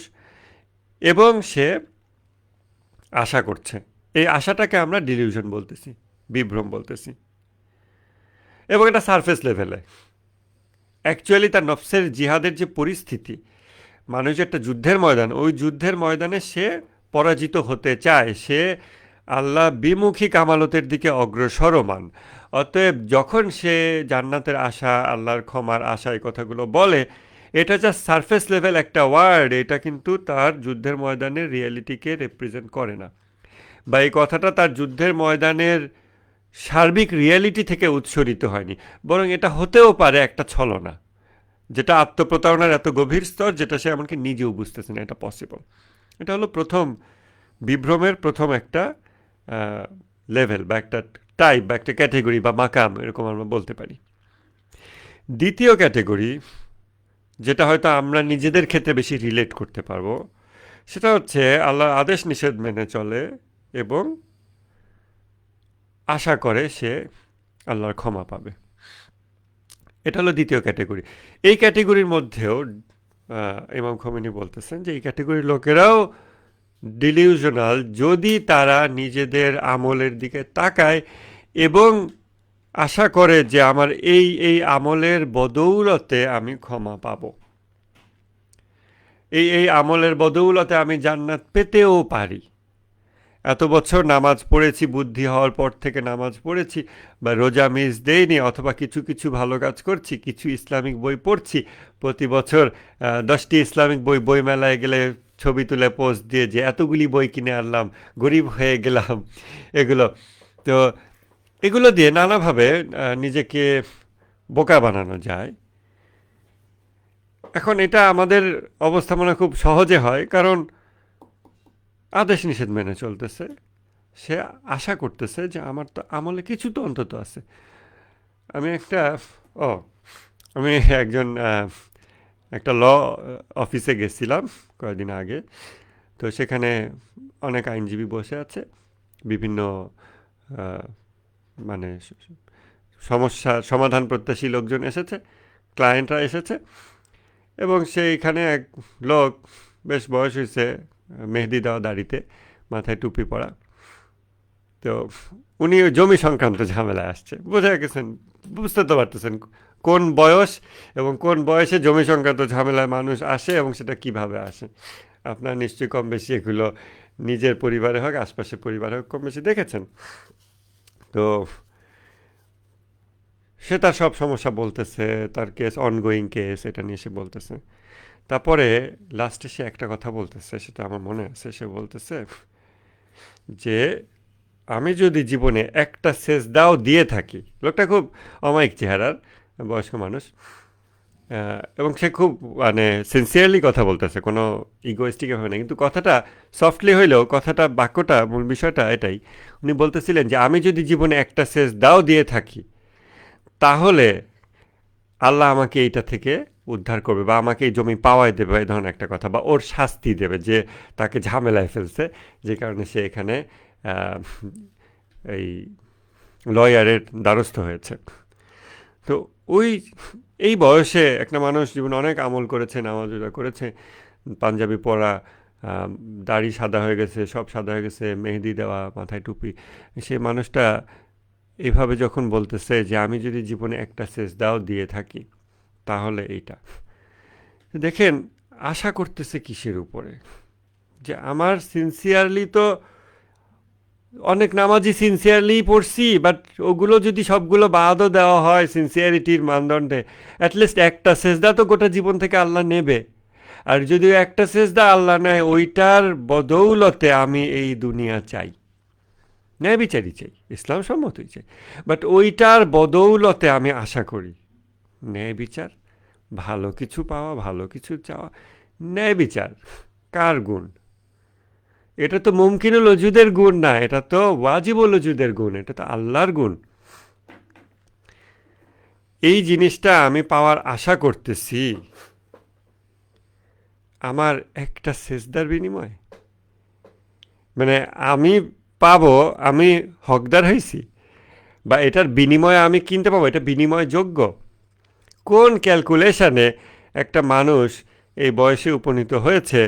এবং সে আশা করছে, এই আশাটাকে আমরা ডিলিউশন বলতেছি, বিভ্রম বলতেছি, এবং এটা সারফেস লেভেলে। অ্যাকচুয়ালি তার নফসের জিহাদের যে পরিস্থিতি, মানুষ একটা যুদ্ধের ময়দান, ওই যুদ্ধের ময়দানে সে পরাজিত হতে চায়, সে আল্লাহ বিমুখী কামালতের দিকে অগ্রসরমান। অতএব যখন সে জান্নাতের আশা, আল্লাহর ক্ষমার আশা, এই কথাগুলো বলে, এটা জাস্ট সারফেস লেভেল একটা ওয়ার্ড, এটা কিন্তু তার যুদ্ধের ময়দানের রিয়েলিটিকে রিপ্রেজেন্ট করে না, বা এই কথাটা তার যুদ্ধের ময়দানের সার্বিক রিয়ালিটি থেকে উৎসরিত হয়নি, বরং এটা হতেও পারে একটা ছলনা, যেটা আত্মপ্রতারণার এত গভীর স্তর যেটা সে এমনকি নিজেও বুঝতেছে না এটা পসিবল। এটা হলো প্রথম বিভ্রমের প্রথম একটা লেভেল বা একটা টাইপ বা একটা ক্যাটেগরি বা মাকাম, এরকম আমরা বলতে পারি। দ্বিতীয় ক্যাটেগরি, যেটা হয়তো আমরা নিজেদের ক্ষেত্রে বেশি রিলেট করতে পারবো, সেটা হচ্ছে আল্লাহর আদেশ নিষেধ মেনে চলে এবং আশা করে সে আল্লাহর ক্ষমা পাবে। এটা হলো দ্বিতীয় ক্যাটেগরি। এই ক্যাটেগরির মধ্যেও ইমাম খোমেনি বলতেছেন যে এই ক্যাটেগরির লোকেরাও ডিলিউশনাল যদি তারা নিজেদের আমলের দিকে তাকায় এবং আশা করে যে আমার এই আমলের বদৌলতে আমি ক্ষমা পাবো, এই আমলের বদৌলতে আমি জান্নাত পেতেও পারি। এত বছর নামাজ পড়েছি, বুদ্ধি হওয়ার পর থেকে নামাজ পড়েছি, বা রোজা মিস দেইনি, অথবা কিছু কিছু ভালো কাজ করছি, কিছু ইসলামিক বই পড়ছি, প্রতি বছর 10টি ইসলামিক বইমেলায় গেলে ছবি তুলে পোস্ট দিয়ে যে এতগুলি বই কিনে আনলাম, গরিব হয়ে গেলাম, এগুলো। তো এগুলো দিয়ে নানাভাবে নিজেকে বোকা বানানো যায়। এখন এটা আমাদের অবস্থা মনে খুব সহজে হয়, কারণ আদেশ নিষেধ মেনে চলতেছে, সে আশা করতেছে যে আমার তো আমলে কিছু তো অন্তত আছে। আমি একটা ও আমি একজন একটা অফিসে গেছিলাম কয়েকদিন আগে। তো সেখানে অনেক আইনজীবী বসে আছে, বিভিন্ন আহ, মানে সমস্যার সমাধান প্রত্যাশী লোকজন এসেছে, ক্লায়েন্টরা এসেছে, এবং সেইখানে এক লোক, বেশ বয়স হয়েছে, মেহেদি দেওয়া দাড়িতে, মাথায় টুপি পরা। তো উনি ওই জমি সংক্রান্ত ঝামেলায় আসছে, বোঝা গেছেন, বুঝতে তো পারতেছেন কোন বয়স এবং কোন বয়সে জমি সংক্রান্ত ঝামেলায় মানুষ আসে এবং সেটা কিভাবে আসে। আপনার নিশ্চয়ই কম বেশি এগুলো নিজের পরিবারে হোক, আশপাশের পরিবারে হোক, কম বেশি দেখেছেন। তো সে তার সব সমস্যা বলতেছে, তার কেস অনগোয়িং কেস, এটা নিয়ে সে বলতেছে। তারপরে লাস্টে সে একটা কথা বলতেছে, সেটা আমার মনে আছে। সে বলতেছে যে আমি যদি জীবনে একটা সেজদাও দিয়ে থাকি, লোকটা খুব অমায়িক চেহারার, বয়স্ক মানুষ, এবং সে খুব মানে সিনসিয়ারলি কথা বলতেছে, কোনো ইগোয়েস্টিক হবে না, কিন্তু কথাটা সফটলি হইলেও কথাটা, বাক্যটা, মূল বিষয়টা এটাই। উনি বলতেছিলেন যে আমি যদি জীবনে একটা সেজদাও দিয়ে থাকি, তাহলে আল্লাহ আমাকে এইটা থেকে উদ্ধার করবে, বা আমাকে এই জমি পাওয়াই দেবে, এই ধরনের একটা কথা, বা ওর শাস্তি দেবে যে তাকে ঝামেলায় ফেলছে, যে কারণে সে এখানে আহ, এই লয়ারের দ্বারস্থ হয়েছে। তো ওই এই বয়সে একটা মানুষ জীবনে অনেক আমল করেছে, নামাজ রোজা করেছে, পাঞ্জাবি পরা, দাড়ি সাদা হয়ে গেছে, সব সাদা হয়ে গেছে, মেহেদি দেওয়া, মাথায় টুপি, সেই মানুষটা এভাবে যখন বলতেছে যে আমি যদি জীবনে একটা সেজদাও দিয়ে থাকি তাহলে এইটা, দেখেন আশা করতেছে কিসের উপরে? যে আমার সিনসিয়ারলি তো অনেক নামাজই সিনসিয়ারলি পড়ছি, বাট ওগুলো যদি সবগুলো বাদও দেওয়া হয় সিনসিয়ারিটির মানদণ্ডে, অ্যাটলিস্ট একটা সেজদা তো গোটা জীবন থেকে আল্লাহ নেবে। আর যদি একটা সেজদা আল্লাহ নেয়, ওইটার বদৌলতে আমি এই দুনিয়া চাই, ন্যায় বিচারই চাই, ইসলাম সম্মতই চাই, বাট ওইটার বদৌলতে আমি আশা করি ন্যায় বিচার, ভালো কিছু পাওয়া, ভালো কিছু চাওয়া। ন্যায় বিচার কার গুণ? এটা তো মুমকিনুল ওজুদের গুণ না, এটা তো ওয়াজিবুল ওজুদের গুণ, এটা তো আল্লাহর গুণ। এই জিনিসটা আমি পাওয়ার আশা করতেছি আমার একটা সেজদার বিনিময়ে, মানে আমি পাবো, আমি হকদার হয়েছি, বা এটার বিনিময়ে আমি কিনতে পাবো, এটা বিনিময়যোগ্য। কোন ক্যালকুলেশনে একটা মানুষ এই বয়সে উপনীত হয়েছে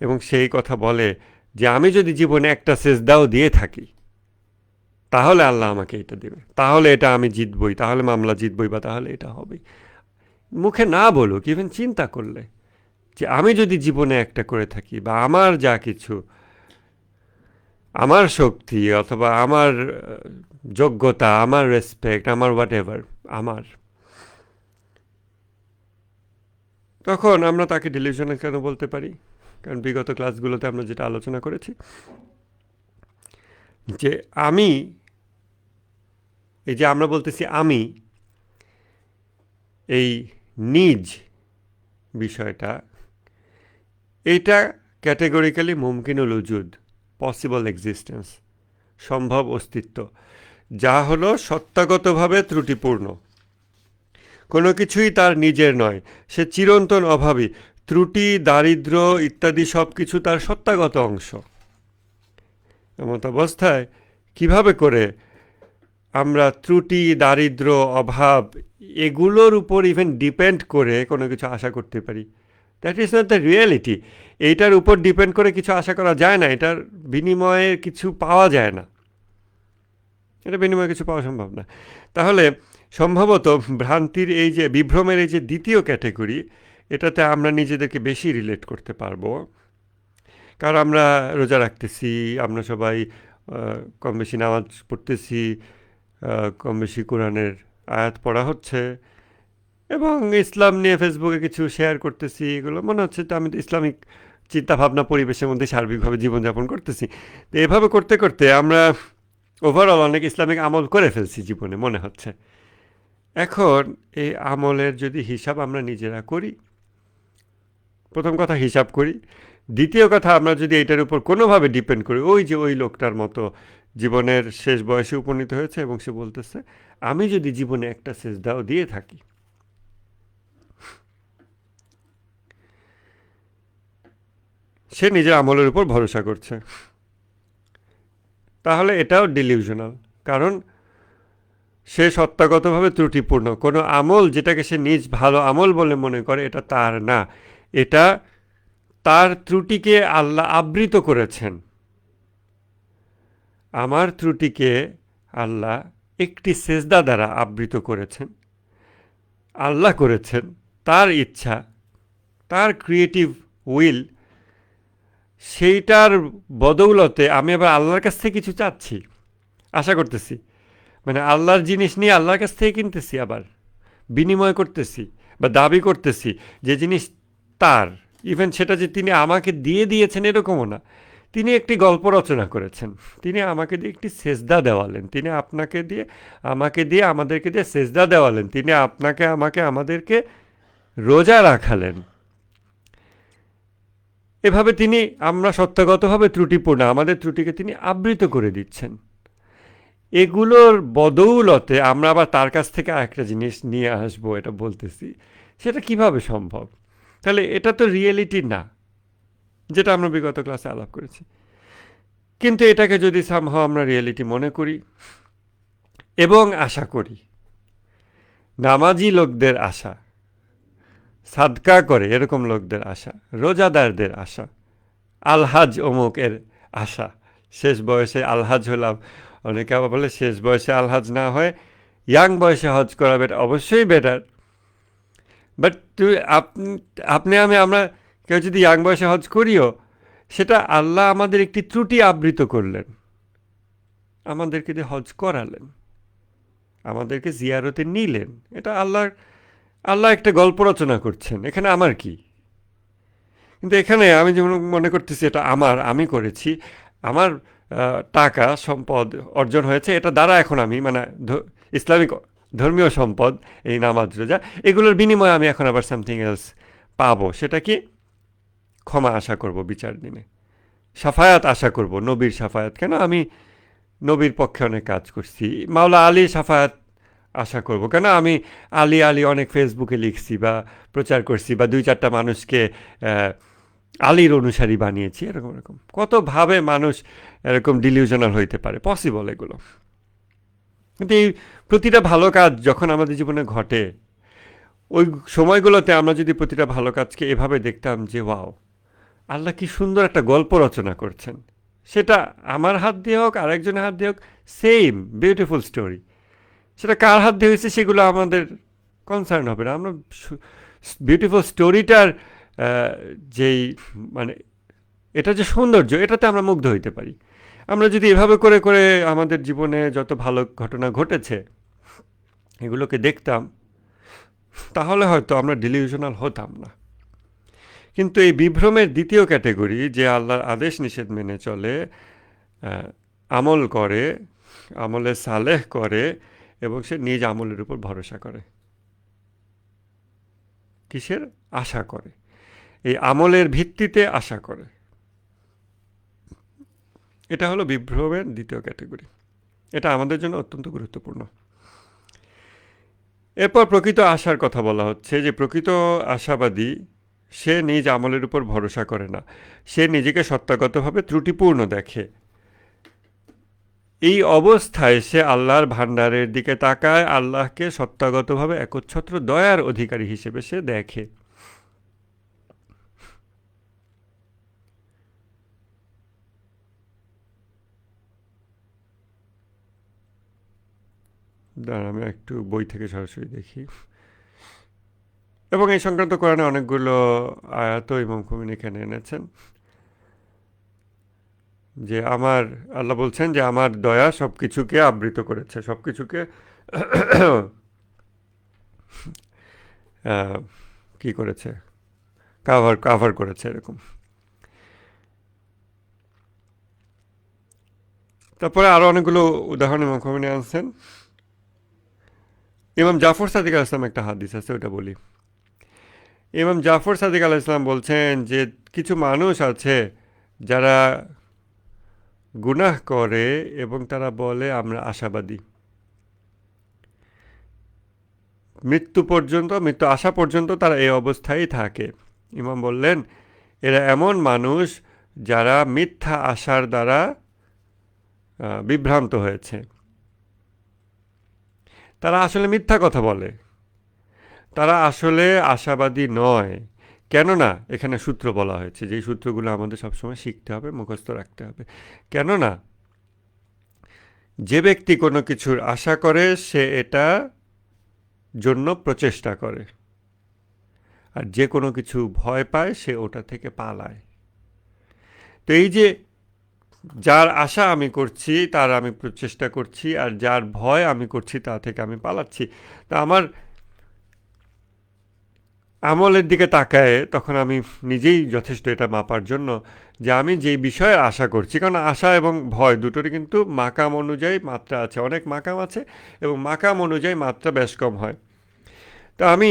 এবং সেই কথা বলে যে আমি যদি জীবনে একটা সেজদাও দিয়ে থাকি তাহলে আল্লাহ আমাকে এটা দেবে, তাহলে এটা আমি জিতবই, তাহলে মামলা জিতবই, বা তাহলে এটা হবেই। মুখে না বলুক, ইভেন চিন্তা করলে যে আমি যদি জীবনে একটা করে থাকি, বা আমার যা কিছু, আমার শক্তি অথবা আমার যোগ্যতা, আমার রেসপেক্ট, আমার হোয়াট এভার, আমার, তখন আমরা তাকে ডিলিউশনাল কেন বলতে পারি? কারণ বিগত ক্লাসগুলোতে আমরা যেটা আলোচনা করেছি, যে আমি এই যে আমরা বলতেছি আমি, এই নিজ বিষয়টা, এইটা ক্যাটেগরিক্যালি মুমকিনুল উজুদ, পসিবল এক্সিস্টেন্স, সম্ভব অস্তিত্ব, যা হলো সত্তাগতভাবে ত্রুটিপূর্ণ। কোনো কিছুই তার নিজের নয়, সে চিরন্তন অভাবী, ত্রুটি, দারিদ্র্য ইত্যাদি সব কিছু তার সত্তাগত অংশ। এমত অবস্থায় কিভাবে করে আমরা ত্রুটি, দারিদ্র্য, অভাব এগুলোর উপর ইভেন ডিপেন্ড করে কোনো কিছু আশা করতে পারি? That is not the reality. এইটার উপর ডিপেন্ড করে কিছু আশা করা যায় না, এটার বিনিময়ে কিছু পাওয়া যায় না, এটা বিনিময়ে কিছু পাওয়া সম্ভব না। তাহলে সম্ভবত ভ্রান্তির এই যে বিভ্রমের এই যে দ্বিতীয় ক্যাটেগরি, এটাতে আমরা নিজেদেরকে বেশি রিলেট করতে পারবো। কারণ আমরা রোজা রাখতেছি, আমরা সবাই কম বেশি নামাজ পড়তেছি, কম বেশি কোরআনের আয়াত পড়া হচ্ছে, এবং ইসলাম নিয়ে ফেসবুকে কিছু শেয়ার করতেছি, এগুলো মনে হচ্ছে তো আমি তো ইসলামিক চিন্তাভাবনা পরিবেশের মধ্যে সার্বিকভাবে জীবনযাপন করতেছি। তো এভাবে করতে করতে আমরা ওভারঅল অনেক ইসলামিক আমল করে ফেলছি জীবনে মনে হচ্ছে। এখন এই আমলের যদি হিসাব আমরা নিজেরা করি, প্রথম কথা হিসাব করি, দ্বিতীয় কথা আমরা যদি এটার উপর কোনোভাবে ডিপেন্ড করি, ওই যে ওই লোকটার মতো জীবনের শেষ বয়সে উপনীত হয়েছে এবং সে বলতেছে আমি যদি জীবনে একটা সেজদাও দিয়ে থাকি, সে নিজের আমলের উপর ভরসা করছে, তাহলে এটাও ডিলিউশনাল। কারণ সে সত্তাগতভাবে ত্রুটিপূর্ণ, কোনো আমল যেটাকে সে নিজ ভালো আমল বলে মনে করে এটা তার না, এটা তার ত্রুটিকে আল্লাহ আবৃত করেছেন। আমার ত্রুটিকে আল্লাহ একটি সেজদা দ্বারা আবৃত করেছেন, আল্লাহ করেছেন, তার ইচ্ছা, তার ক্রিয়েটিভ উইল, সেইটার বদৌলতে আমি আবার আল্লাহর কাছ থেকে কিছু চাচ্ছি, আশা করতেছি, মানে আল্লাহর জিনিস নিয়ে আল্লাহর কাছ থেকে কিনতেছি, আবার বিনিময় করতেছি বা দাবি করতেছি যে জিনিস তার, ইভেন সেটা যে তিনি আমাকে দিয়ে দিয়েছেন এরকমও না, তিনি একটি গল্প রচনা করেছেন, তিনি আমাকে দিয়ে একটি সেজদা দেওয়ালেন, তিনি আপনাকে দিয়ে, আমাকে দিয়ে, আমাদেরকে দিয়ে সেজদা দেওয়ালেন, তিনি আপনাকে, আমাকে, আমাদেরকে রোজা রাখালেন। এভাবে তিনি, আমরা সত্তাগতভাবে ত্রুটিপূর্ণ, আমাদের ত্রুটিকে তিনি আবৃত করে দিচ্ছেন। এগুলোর বদৌলতে আমরা আবার তার কাছ থেকে আরেকটা জিনিস নিয়ে আসবো, এটা বলতেছি, সেটা কিভাবে সম্ভব? তাহলে এটা তো রিয়েলিটি না, যেটা আমরা বিগত ক্লাসে আলাপ করেছি। কিন্তু এটাকে যদি সামহাও আমরা রিয়েলিটি মনে করি এবং আশা করি, নামাজি লোকদের আশা, সাদকা করে এরকম লোকদের আশা, রোজাদারদের আশা, আলহাজ অমুকের আশা, শেষ বয়সে আলহাজ হলাম, অনেকে আবার বলে শেষ বয়সে আলহাজ না হয় ইয়াং বয়সে হজ করা বেটার, অবশ্যই বেটার, বাট আপনি আমরা কেউ যদি ইয়াং বয়সে হজ করিও, সেটা আল্লাহ আমাদের একটি ত্রুটি আবৃত করলেন, আমাদেরকে দিয়ে হজ করালেন, আমাদেরকে জিয়ারতে নিলেন, এটা আল্লাহ একটা গল্প রচনা করছেন, এখানে আমার কি? কিন্তু এখানে আমি যেমন মনে করতেছি এটা আমি করেছি, আমার টাকা সম্পদ অর্জন হয়েছে, এটা দ্বারা এখন আমি মানে ইসলামিক ধর্মীয় সম্পদ, এই নামাজ রোজা, এগুলোর বিনিময়ে আমি এখন আবার সামথিং এলস পাবো। সেটা কি? ক্ষমা আশা করব বিচার দিনে, সাফায়াত আশা করব, নবীর সাফায়াত। কেন? আমি নবীর পক্ষে অনেক কাজ করছি, মাওলা আলীর সাফায়াত আশা করব। কেন? আমি আলী অনেক ফেসবুকে লিখছি বা প্রচার করছি বা 2-4টা মানুষকে আলীর অনুসারী বানিয়েছি, এরকম এরকম কতভাবে মানুষ এরকম ডিলিউশনাল হইতে পারে, পসিবল এগুলো। কিন্তু এই প্রতিটা ভালো কাজ যখন আমাদের জীবনে ঘটে, ওই সময়গুলোতে আমরা যদি প্রতিটা ভালো কাজকে এভাবে দেখতাম যে ওয়াও, আল্লাহ কি সুন্দর একটা গল্প রচনা করছেন, সেটা আমার হাত দিয়ে হোক, আরেকজনের হাত দিয়ে হোক, সেম বিউটিফুল স্টোরি, সেটা কার হাত দিয়ে হয়েছে সেগুলো আমাদের কনসার্ন হবে না। আমরা বিউটিফুল স্টোরিটার যেই মানে এটা যে সৌন্দর্য, এটাতে আমরা মুগ্ধ হইতে পারি। আমরা যদি এভাবে করে করে আমাদের জীবনে যত ভালো ঘটনা ঘটেছে এগুলোকে দেখতাম, তাহলে হয়তো আমরা ডিলিউশনাল হতাম না। কিন্তু এই বিভ্রমের দ্বিতীয় ক্যাটেগরি, যে আল্লাহর আদেশ নিষেধ মেনে চলে, আমল করে, আমলে সালেহ করে, এবং সে নিজ আমলের উপর ভরসা করে। কিসের? আশা করে। এই আমলের ভিত্তিতে আশা করে। এটা হলো বিভ্রমের দ্বিতীয় ক্যাটেগরি। এটা আমাদের জন্য অত্যন্ত গুরুত্বপূর্ণ। এরপর প্রকৃত আশার কথা বলা হচ্ছে, যে প্রকৃত আশাবাদী সে নিজ আমলের উপর ভরসা করে না, সে নিজেকে সত্তাগতভাবে ত্রুটিপূর্ণ দেখে। এই অবস্থায় সে আল্লাহর ভান্ডারের দিকে তাকায়, আল্লাহকে সত্তাগতভাবে একচ্ছত্র দয়ার অধিকারী হিসেবে সে দেখে। দাঁড়ান, আমি একটু বই থেকে সরাসরি দেখি। এবং এই সংক্রান্ত কোরআনে অনেকগুলো আয়াত ইমাম খুমেনি এখানে এনেছেন, যে আমার আল্লাহ বলছেন যে আমার দয়া সব কিছুকে আবৃত করেছে, সব কিছুকে কি করেছে, কাভার করেছে এরকম। তারপরে আরো অনেকগুলো উদাহরণ ইমাম খুমেনি আনছেন। ইমাম জাফর সাদিক আলাইহিস সালাম একটা হাদিস আছে, ওটা বলি। ইমাম জাফর সাদিক আলাইহিস সালাম বলছেন যে কিছু মানুষ আছে যারা গুনাহ করে এবং তারা বলে আমরা আশাবাদী। মৃত্যু আসা পর্যন্ত তারা এই অবস্থায় থাকে। ইমাম বললেন এরা এমন মানুষ যারা মিথ্যা আশার দ্বারা বিভ্রান্ত হয়েছে। তারা আসলে মিথ্যা কথা বলে, তারা আসলে আশাবাদী নয়। কেননা এখানে সূত্র বলা হয়েছে, যেই সূত্রগুলো আমাদের সবসময় শিখতে হবে, মুখস্থ রাখতে হবে। কেননা যে ব্যক্তি কোনো কিছুর আশা করে সে এটা জন্য প্রচেষ্টা করে, আর যে কোনো কিছু ভয় পায় সে ওটা থেকে পালায়। তো এই যে যার আশা আমি করছি তার আমি প্রচেষ্টা করছি, আর যার ভয় আমি করছি তা থেকে আমি পালাচ্ছি। তা আমার আমলের দিকে তাকায় তখন আমি নিজেই যথেষ্ট এটা মাপার জন্য যে আমি যেই বিষয়ে আশা করছি, কারণ আশা এবং ভয় দুটোরই কিন্তু মাকাম অনুযায়ী মাত্রা আছে, অনেক মাকাম আছে এবং মাকাম অনুযায়ী মাত্রা বেশ কম হয়। তো আমি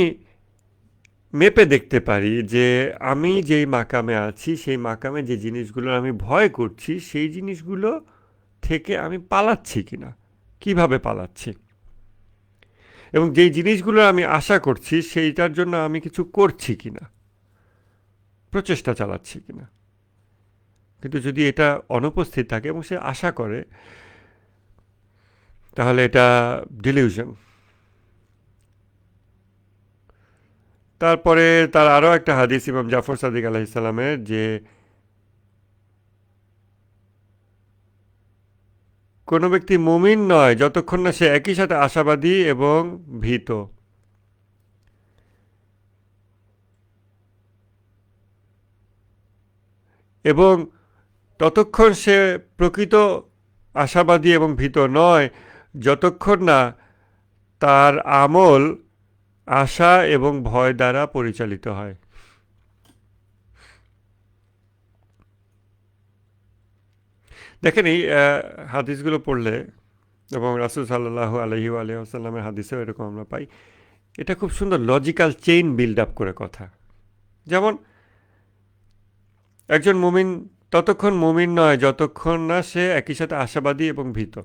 মেপে দেখতে পারি যে আমি যেই মাকামে আছি সেই মাকামে যে জিনিসগুলো আমি ভয় করছি সেই জিনিসগুলো থেকে আমি পালাচ্ছি কিনা, কিভাবে পালাচ্ছি, এবং যেই জিনিসগুলো আমি আশা করছি সেইটার জন্য আমি কিছু করছি কিনা, প্রচেষ্টা চালাচ্ছি কিনা। কিন্তু যদি এটা অনুপস্থিত থাকে এবং সে আশা করে, তাহলে এটা ডিলিউশন। তারপরে তার আরও একটা হাদিস ইমাম জাফর সাদিক আলাইহিস সালামের, যে কোনো ব্যক্তি মুমিন নয় যতক্ষণ না সে একই সাথে আশাবাদী এবং ভীত। এবং ততক্ষণ সে প্রকৃত আশাবাদী এবং ভীত নয় যতক্ষণ না তার আমল আশা এবং ভয় দ্বারা পরিচালিত হয়। দেখেন এই হাদিসগুলো পড়লে, এবং রাসূল সাল্লাল্লাহু আলাইহি ওয়াসাল্লামের হাদিসেও এরকম আমরা পাই, এটা খুব সুন্দর লজিক্যাল চেইন বিল্ড আপ করে কথা। যেমন একজন মুমিন ততক্ষণ মুমিন নয় যতক্ষণ না সে একই সাথে আশাবাদী এবং ভীত,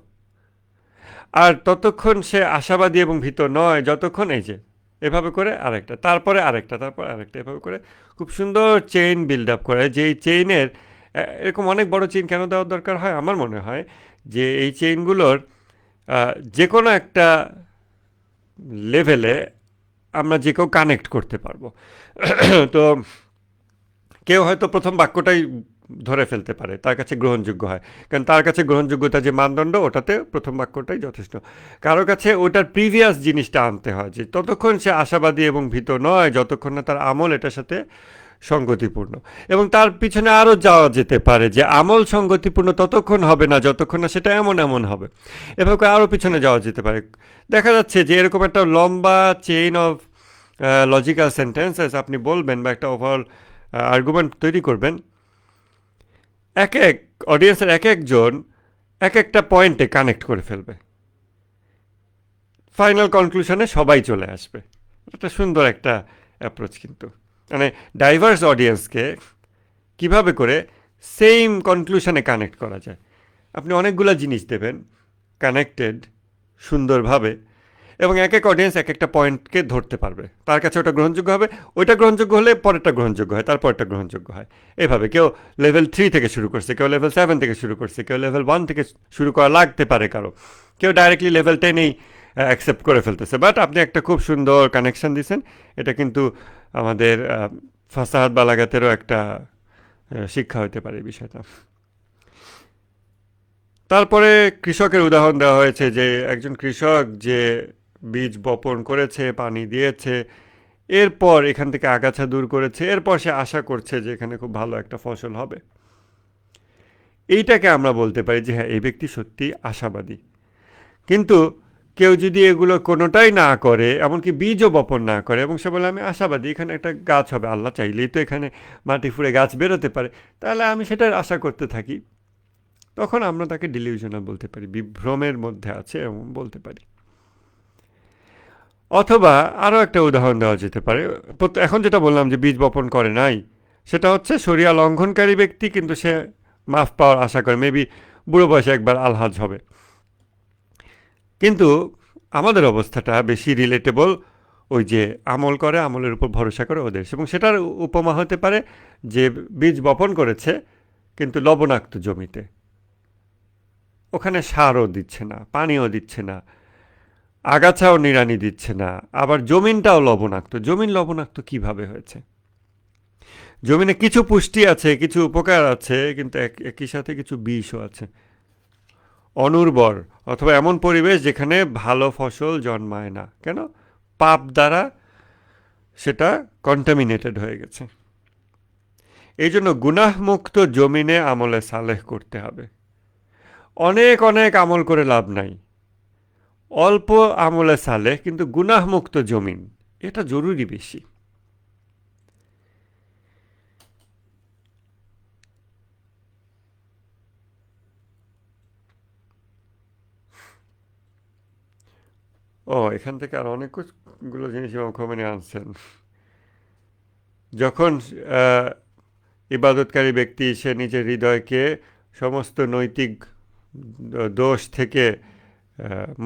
আর ততক্ষণ সে আশাবাদী এবং ভীত নয় যতক্ষণ এই যে এভাবে করে আরেকটা, তারপরে আরেকটা, তারপর আরেকটা, এভাবে করে খুব সুন্দর চেইন বিল্ড আপ করে। যে এই চেইনের এরকম অনেক বড় চেইন কেন দেওয়ার দরকার হয়, আমার মনে হয় যে এই চেইনগুলোর যে কোনো একটা লেভেলে আমরা যে কেউ কানেক্ট করতে পারবো। তো কেউ হয়তো প্রথম বাক্যটাই ধরে ফেলতে পারে, তার কাছে গ্রহণযোগ্য হয়, কারণ তার কাছে গ্রহণযোগ্যতা যে মানদণ্ড ওটাতে প্রথম বাক্যটাই যথেষ্ট। কারো কাছে ওটার প্রিভিয়াস জিনিসটা আনতে হয়, যে ততক্ষণ সে আশাবাদী এবং ভীত নয় যতক্ষণ না তার আমল এটার সাথে সঙ্গতিপূর্ণ। এবং তার পিছনে আরও যাওয়া যেতে পারে যে আমল সঙ্গতিপূর্ণ ততক্ষণ হবে না যতক্ষণ না সেটা এমন এমন হবে। এভাবে করে আরও পিছনে যাওয়া যেতে পারে। দেখা যাচ্ছে যে এরকম একটা লম্বা চেইন অফ লজিক্যাল সেন্টেন্সেস আপনি বলবেন বা একটা ওভারঅল আর্গুমেন্ট তৈরি করবেন, এক এক অডিয়েন্সের এক একজন এক একটা পয়েন্টে কানেক্ট করে ফেলবে। ফাইনাল কনক্লুশনে সবাই চলে আসবে। এটা সুন্দর একটা অ্যাপ্রোচ কিন্তু, মানে ডাইভার্স অডিয়েন্সকে কিভাবে করে সেম কনক্লুশনে কানেক্ট করা যায়। আপনি অনেকগুলো জিনিস দেবেন কানেক্টেড সুন্দরভাবে, এবং এক এক অডিয়েন্স এক একটা পয়েন্টকে ধরতে পারবে, তার কাছে ওটা গ্রহণযোগ্য হবে, ওইটা গ্রহণযোগ্য হলে পরেরটা গ্রহণযোগ্য হয়, তারপরটা গ্রহণযোগ্য হয়। এভাবে কেউ লেভেল 3 থেকে শুরু করছে, কেউ লেভেল 7 থেকে শুরু করছে, কেউ লেভেল 1 থেকে শুরু করা লাগতে পারে কারো, কেউ ডাইরেক্টলি লেভেল 10-এই অ্যাকসেপ্ট করে ফেলতেছে। বাট আপনি একটা খুব সুন্দর কানেকশন দিয়েছেন। এটা কিন্তু আমাদের ফাসাহাত বালাগাতেরও একটা শিক্ষা হতে পারে এই বিষয়টা। তারপরে কৃষকের উদাহরণ দেওয়া হয়েছে যে একজন কৃষক যে বীজ বপন করেছে, পানি দিয়েছে, এরপর এখান থেকে আগাছা দূর করেছে, এরপর সে আশা করছে যে এখানে খুব ভালো একটা ফসল হবে। এইটাকে আমরা বলতে পারি যে হ্যাঁ, এই ব্যক্তি সত্যি আশাবাদী। কিন্তু কেউ যদি এগুলো কোনোটাই না করে, এমনকি বীজও বপন না করে, এবং সে বলে আমি আশাবাদী এখানে একটা গাছ হবে, আল্লাহ চাইলেই তো এখানে মাটি ফুঁড়ে গাছ বেরোতে পারে, তাহলে আমি সেটার আশা করতে থাকি, তখন আমরা তাকে ডিলিউশনাল বলতে পারি, বিভ্রমের মধ্যে আছে এমন বলতে পারি। অথবা আরও একটা উদাহরণ দেওয়া যেতে পারে। এখন যেটা বললাম যে বীজ বপন করে নাই, সেটা হচ্ছে শরিয়া লঙ্ঘনকারী ব্যক্তি, কিন্তু সে মাফ পাওয়ার আশা করে, মেবি বুড়ো বয়সে একবার আলহাজ হবে। কিন্তু আমাদের অবস্থাটা বেশি রিলেটেবল ওই যে আমল করে, আমলের উপর ভরসা করে ওদের, এবং সেটার উপমা হতে পারে যে বীজ বপন করেছে কিন্তু লবণাক্ত জমিতে, ওখানে সারও দিচ্ছে না, পানিও দিচ্ছে না, আগাছাও নিড়ানি দিচ্ছে না, আবার জমিনটাও লবণাক্ত। জমিন লবণাক্ত কিভাবে হয়েছে? জমিনে কিছু পুষ্টি আছে, কিছু উপকার আছে, কিন্তু একই সাথে কিছু বিষও আছে। অনুর্বর, অথবা এমন পরিবেশ যেখানে ভালো ফসল জন্মায় না। কেন? পাপ দ্বারা সেটা কন্টামিনেটেড হয়ে গেছে। এই জন্য গুনাহমুক্ত জমিনে আমলে সালেহ করতে হবে। অনেক অনেক আমল করে লাভ নাই, অল্প আমলে সালেহ কিন্তু গুনাহমুক্ত জমিন, এটা জরুরি বেশি। এখান থেকে আর অনেকগুলো জিনিস ইমাম খোমেনি আনছেন। যখন ইবাদতকারী ব্যক্তি সে নিজের হৃদয়কে সমস্ত নৈতিক দোষ থেকে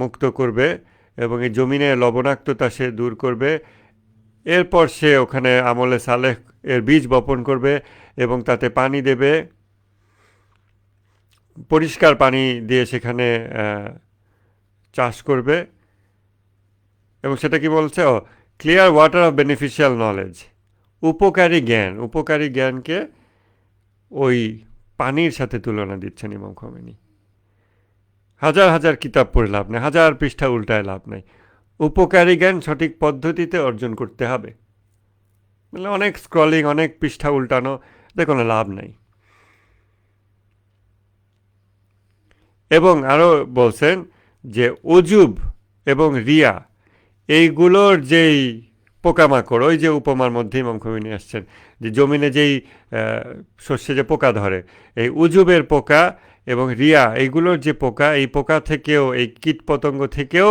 মুক্ত করবে, এবং এই জমিনে লবণাক্ততা সে দূর করবে, এরপর সে ওখানে আমলে সালেহ এর বীজ বপন করবে এবং তাতে পানি দেবে, পরিষ্কার পানি দিয়ে সেখানে চাষ করবে। এবং সেটা কি বলছে? Clear water of beneficial knowledge, উপকারী জ্ঞান। উপকারী জ্ঞানকে ওই পানির সাথে তুলনা দিচ্ছেন ইমাম খোমেনি। হাজার হাজার কিতাব পড়ে লাভ নেই, হাজার পৃষ্ঠা উল্টায় লাভ নেই, উপকারী জ্ঞান সঠিক পদ্ধতিতে অর্জন করতে হবে। মানে অনেক স্ক্রলিং, অনেক পৃষ্ঠা উল্টানো, এতে কোনো লাভ নাই। এবং আরও বলছেন যে অজুব এবং রিয়া, এইগুলোর যেই পোকামাকড়, ওই যে উপমার মধ্যে ইমাম খোমেনি আসছেন যে জমিনে যেই শস্যে যে পোকা ধরে, এই উজুবের পোকা এবং রিয়া, এইগুলোর যে পোকা, এই পোকা থেকেও, এই কীট পতঙ্গ থেকেও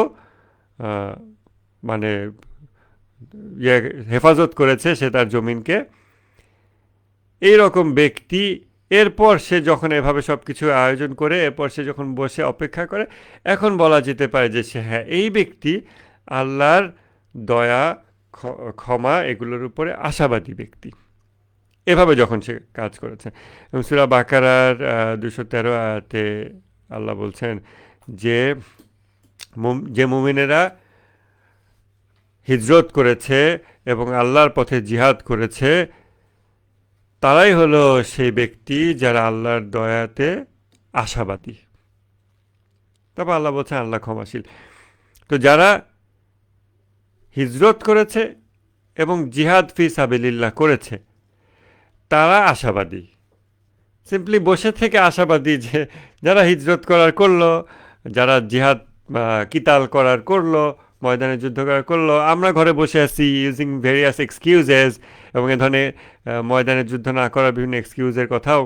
মানে হেফাজত করেছে সে তার জমিনকে। এই রকম ব্যক্তি এরপর সে যখন এভাবে সব কিছু আয়োজন করে, এরপর সে যখন বসে অপেক্ষা করে, এখন বলা যেতে পারে যে সে হ্যাঁ, এই ব্যক্তি আল্লাহর দয়া, ক্ষমা এগুলোর উপরে আশাবাদী ব্যক্তি। এভাবে যখন সে কাজ করেছে। এবং সূরা বাকারার 213 আয়াতে আল্লাহ বলছেন যে যে মুমিনেরা হিজরত করেছে এবং আল্লাহর পথে জিহাদ করেছে, তারাই হলো সেই ব্যক্তি যারা আল্লাহর দয়াতে আশাবাদী। তারপর আল্লাহ বলছেন আল্লাহ ক্ষমাশীল। তো যারা হিজরত করেছে এবং জিহাদ ফি সাবিলিল্লাহ করেছে, তারা আশাবাদী। সিম্পলি বসে থেকে আশাবাদী যে যারা হিজরত করার করলো, যারা জিহাদ কিতাল করার করলো, ময়দানে যুদ্ধ করার করলো, আমরা ঘরে বসে আছি ইউজিং ভেরিয়াস এক্সকিউজেস, এবং এ ধরনের ময়দানে যুদ্ধ না করার বিভিন্ন এক্সকিউজের কথাও